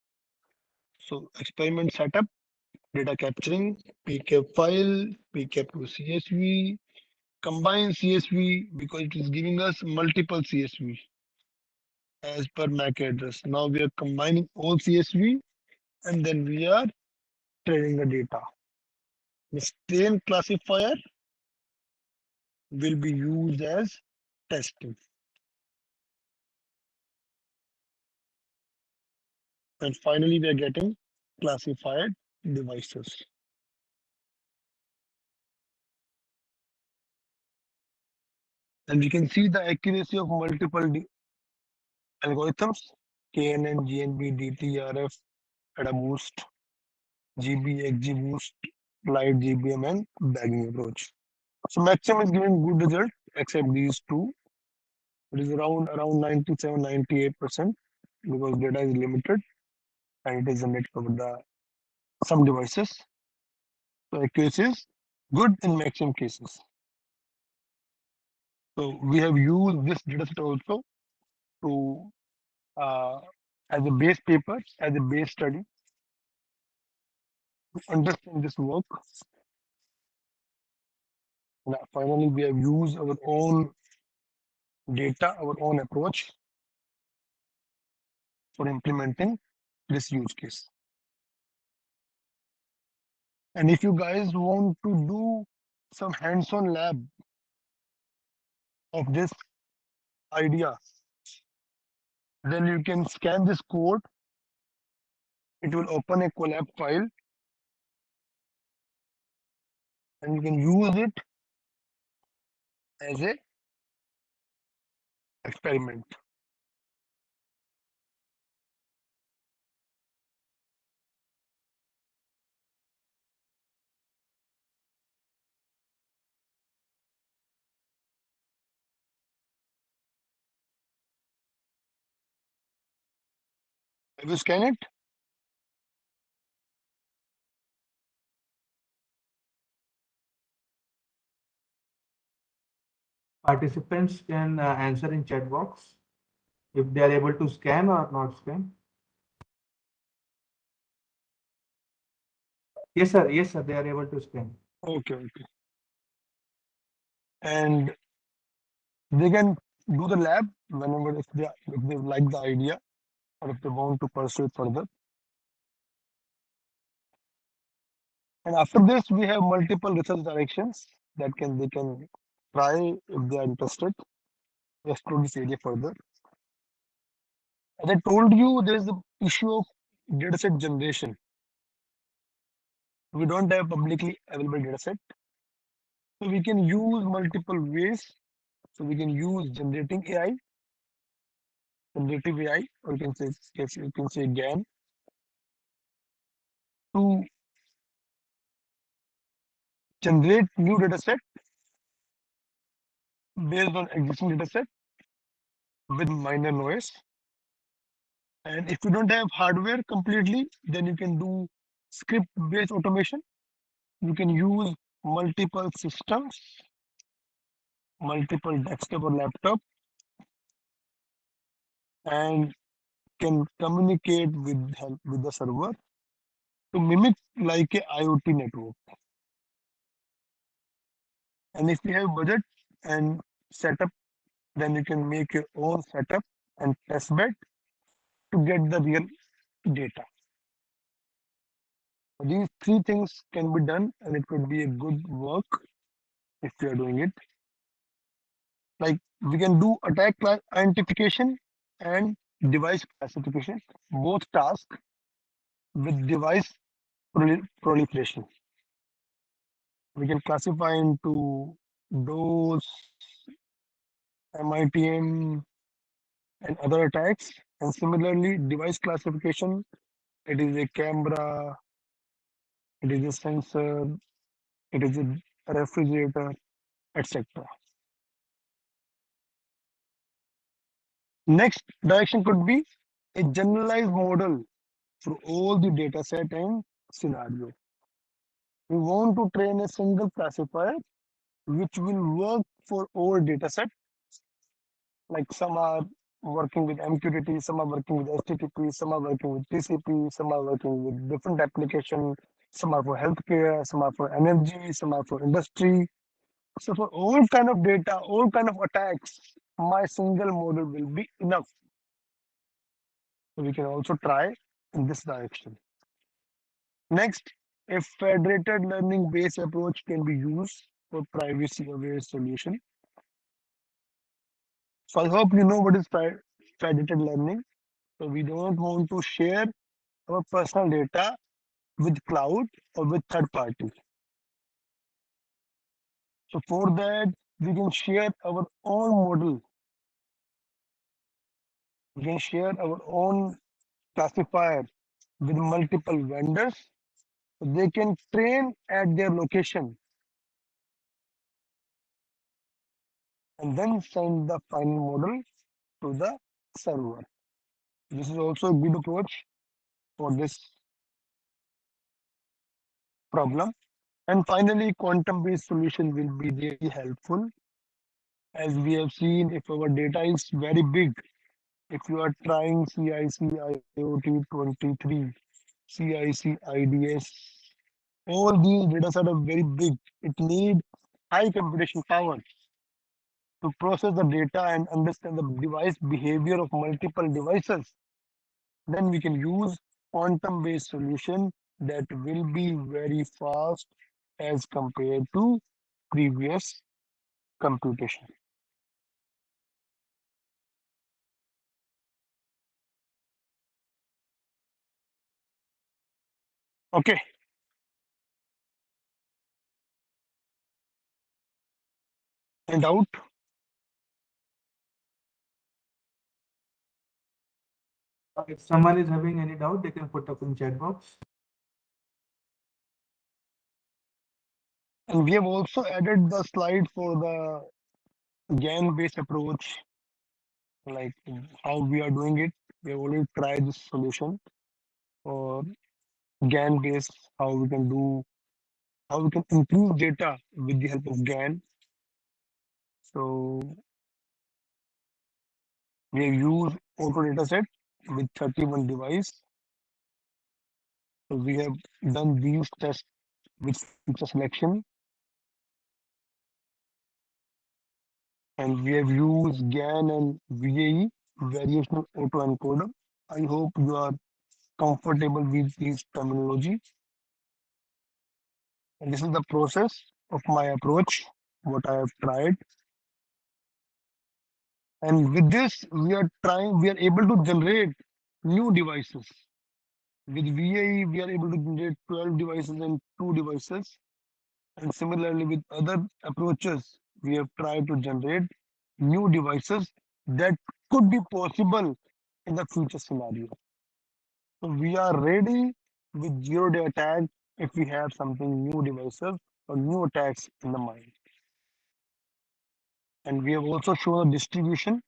C: So experiment setup, data capturing, PCAP file, PCAP to CSV, combine CSV because it is giving us multiple CSV as per MAC address. Now we are combining all CSV and then we are training the data. The strain classifier will be used as testing. And finally, we are getting classified devices. And we can see the accuracy of multiple algorithms, KNN, GNB, DTRF, AdaBoost, GB, XGBoost, Light GBM, and bagging approach. So Maxim is giving good result except these two. It is around 97, 98% because data is limited and it is generated for some devices. So accuracy is good in Maxim cases. So we have used this dataset also to as a base paper, as a base study to understand this work. And finally, we have used our own data, our own approach for implementing this use case. And if you guys want to do some hands-on lab of this idea, then you can scan this code. It will open a collab file and you can use it as a experiment. Have you scanned it?
A: Participants can answer in chat box if they are able to scan or not scan. Yes, sir. Yes, sir. They are able to scan.
C: Okay, okay. And they can do the lab whenever if they like the idea or if they want to pursue it further. And after this, we have multiple research directions that they can try if they are interested to explore this area further. As I told you, there is the issue of dataset generation. We don't have publicly available dataset. So we can use multiple ways. So we can use generating AI, generative AI, or you can say GAN, to generate new dataset based on existing dataset with minor noise. And if you don't have hardware completely, then you can do script-based automation. You can use multiple systems, multiple desktop or laptop, and can communicate with the server to mimic like a IoT network. And if you have budget and setup, then you can make your own setup and test bed to get the real data. These three things can be done and it could be a good work if you are doing it. Like we can do attack identification and device classification, both tasks with device proliferation. We can classify into DOS, MITM, and other attacks. And similarly, device classification, it is a camera, it is a sensor, it is a refrigerator, etc. Next direction could be a generalized model for all the data set and scenario. We want to train a single classifier which will work for all data set. Like some are working with MQTT, some are working with HTTP, some are working with TCP, some are working with different application, some are for healthcare, some are for energy, some are for industry. So for all kind of data, all kind of attacks, my single model will be enough. So we can also try in this direction. Next, a federated learning based approach can be used for privacy aware solution. So I hope you know what is federated learning. So we don't want to share our personal data with cloud or with third party. So for that, we can share our own model. We can share our own classifier with multiple vendors. So they can train at their location and then send the final model to the server. This is also a good approach for this problem. And finally, quantum-based solution will be really helpful. As we have seen, if our data is very big, if you are trying CIC IoT 23, CIC IDS, all these data sets are very big. It needs high computation power to process the data and understand the device behavior of multiple devices. Then we can use quantum-based solution that will be very fast as compared to previous computation. Okay. And out.
A: If someone is having any doubt, they can put up in chat box.
C: And we have also added the slide for the GAN-based approach, like how we are doing it. We have already tried this solution for GAN-based, how we can do, how we can improve data with the help of GAN. So we have used auto dataset with 31 device. So we have done these tests with feature selection. And we have used GAN and VAE, variational autoencoder. I hope you are comfortable with this terminology. And this is the process of my approach, what I have tried. And with this, we are able to generate new devices. With VAE, we are able to generate 12 devices and 2 devices. And similarly, with other approaches, we have tried to generate new devices that could be possible in the future scenario. So we are ready with zero-day attack if we have something new devices or new attacks in the mind. And we have also shown a distribution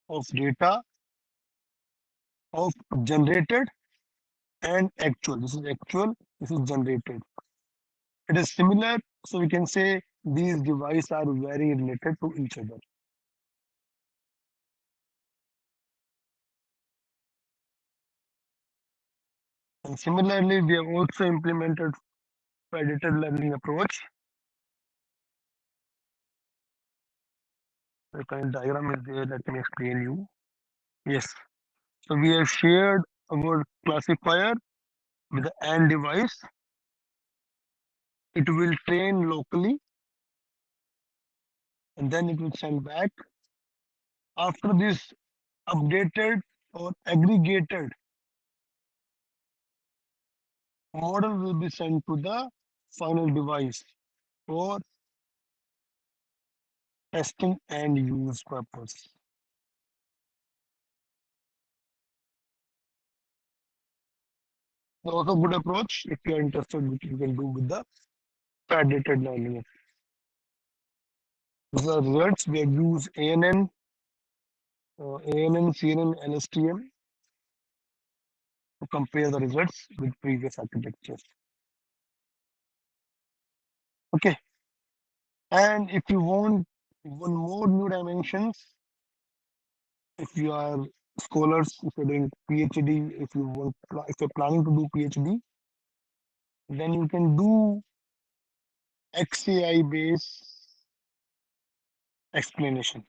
C: of data of generated and actual. This is actual, this is generated. It is similar, so we can say these devices are very related to each other. And similarly, we have also implemented predicted learning approach. The current diagram is there. Let me explain you. Yes. So we have shared our classifier with the AND device. It will train locally and then it will send back. After this updated or aggregated model will be sent to the final device for testing and use purpose. Also good approach if you are interested, which you can do with the predicted learning. The results we have used ANN, CNN, LSTM to compare the results with previous architectures. Okay. And if you want one more new dimensions, if you are scholars, if you're doing PhD, if you're planning to do PhD, then you can do XAI based explanation.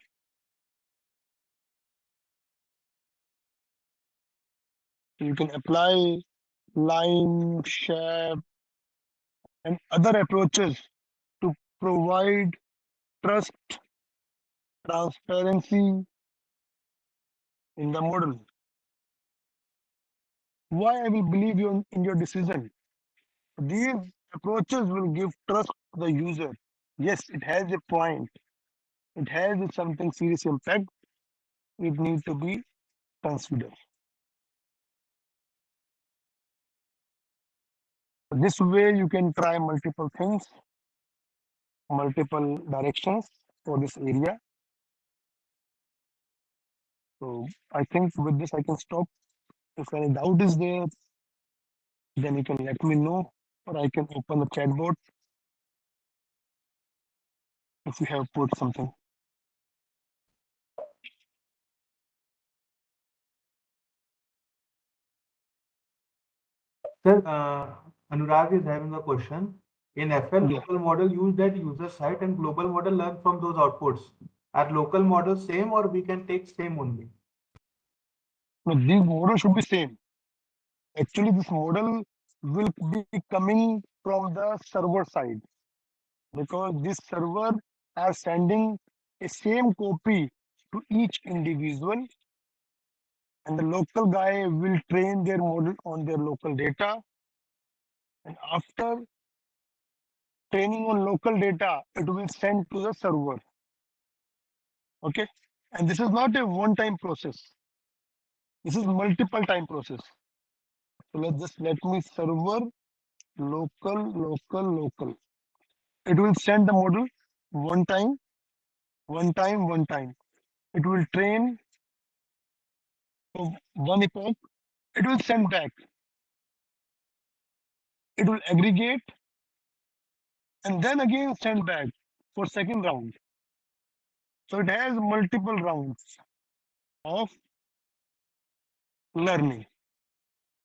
C: You can apply line, shape, and other approaches to provide trust, transparency in the model. Why I will believe you in your decision? These approaches will give trust to the user. Yes, it has a point. It has something serious impact. It needs to be considered. This way you can try multiple things, multiple directions for this area. So I think with this I can stop. If any doubt is there, then you can let me know, or I can open the chat board if you have put something.
A: Sir, Anurag is having a question. In FL,
C: Yeah.
A: local model use that user site and global model learn from those outputs. Are local models same or we can take same only?
C: No, these models should be same. Actually, this model will be coming from the server side because this server are sending a same copy to each individual, and the local guy will train their model on their local data, and after training on local data it will send to the server. Okay, and this is not a one time process, this is multiple time process. So let me server local. It will send the model one time. It will train for one epoch. It will send back. It will aggregate and then again send back for second round. So it has multiple rounds of learning.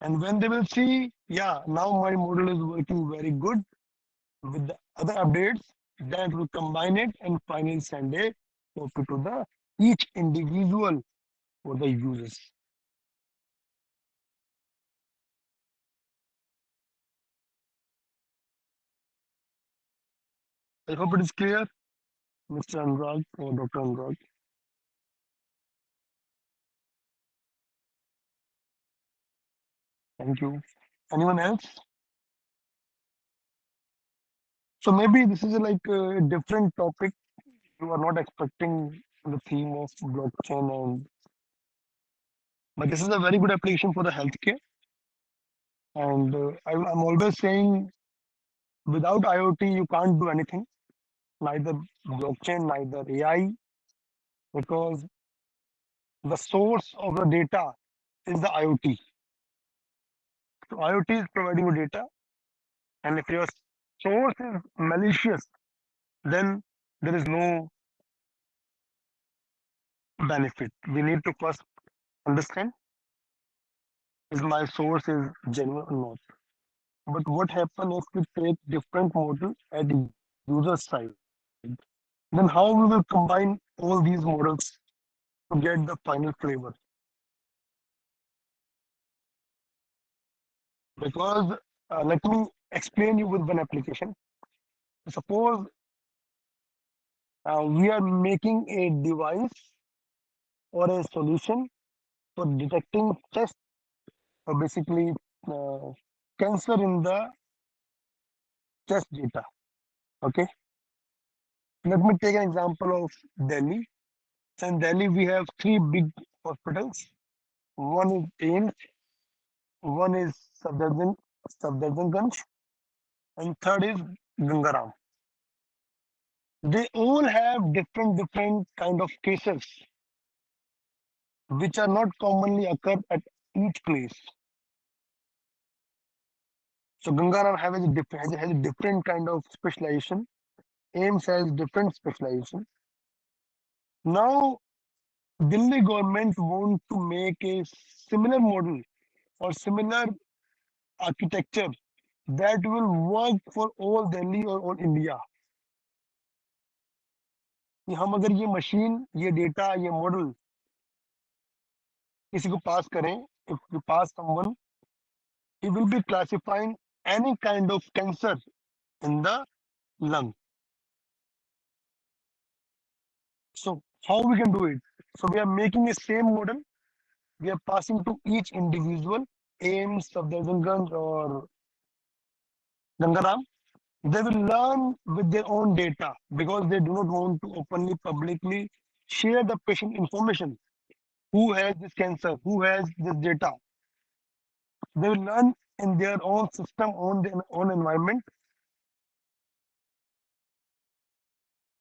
C: And when they will see, yeah, now my model is working very good with the other updates, then it will combine it and finally send a copy to the each individual for the users. I hope it is clear, Mr. Anurag or Dr. Anurag. Thank you. Anyone else? So maybe this is like a different topic. You are not expecting the theme of blockchain, but this is a very good application for the healthcare. And I'm always saying, without IoT, you can't do anything, neither blockchain, neither AI, because the source of the data is the IoT. So IoT is providing you data, and if your source is malicious, then there is no benefit. We need to first understand is my source is genuine or not. But what happens if we take different model at the user side? Then how we will combine all these models to get the final flavor? Because let me explain you with one application. Suppose we are making a device or a solution for detecting chest or basically uh, cancer in the chest data. Okay, let me take an example of Delhi. So in Delhi, we have three big hospitals. One is AIMS, one is Safdarjunganj, and third is Gangaram. They all have different kind of cases which are not commonly occur at each place. So Gangaram has a different kind of specialization. AIMS has different specialization. Now Delhi government want to make a similar model or similar architecture that will work for all Delhi or all India. कि हम अगर ये machine ये data ये model किसी को पास करें, if you pass someone, he will be classifying any kind of cancer in the lung. So how we can do it? So we are making a same model. We are passing to each individual AIMS of Darjanganj or Gangaram. They will learn with their own data because they do not want to openly, publicly share the patient information. Who has this cancer? Who has this data? They will learn in their own system, on their own environment,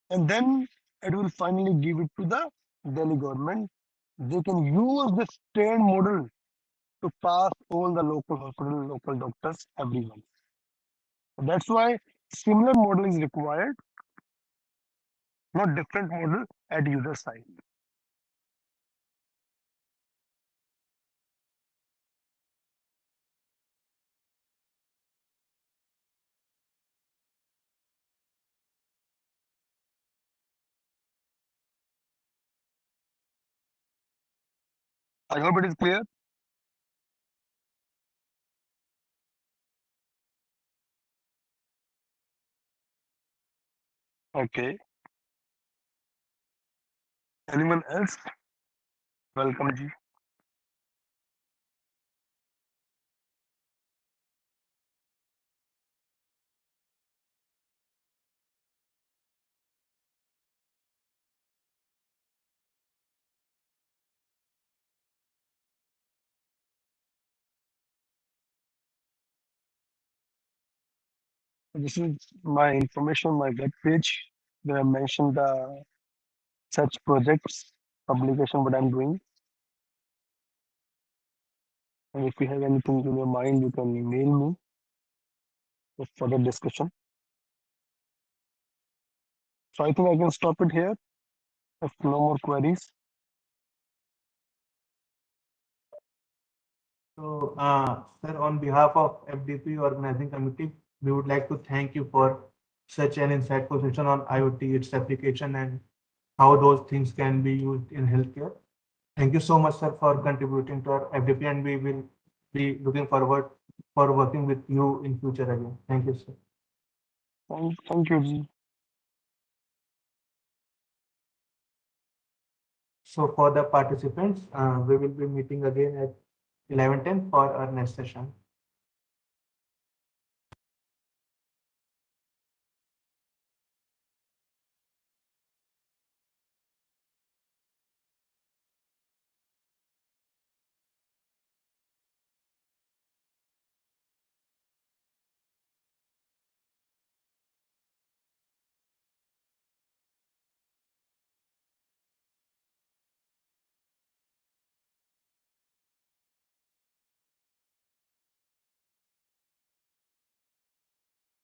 C: and then it will finally give it to the Delhi government. They can use this trained model to pass all the local hospital, local doctors, everyone. That's why similar model is required, not different model at user side. I hope it is clear. Okay. Anyone else? Welcome, Ji. This is my information, my web page where I mentioned the such projects, publication, what I'm doing. And if you have anything in your mind, you can email me for further discussion. So I think I can stop it here if no more queries.
A: So, sir, on behalf of FDP organizing committee, we would like to thank you for such an insightful session on IoT, its application, and how those things can be used in healthcare. Thank you so much, sir, for contributing to our FDP, and we will be looking forward for working with you in future again. Thank you, sir.
C: Thank you, Ji.
A: So for the participants, we will be meeting again at 11:10 for our next session.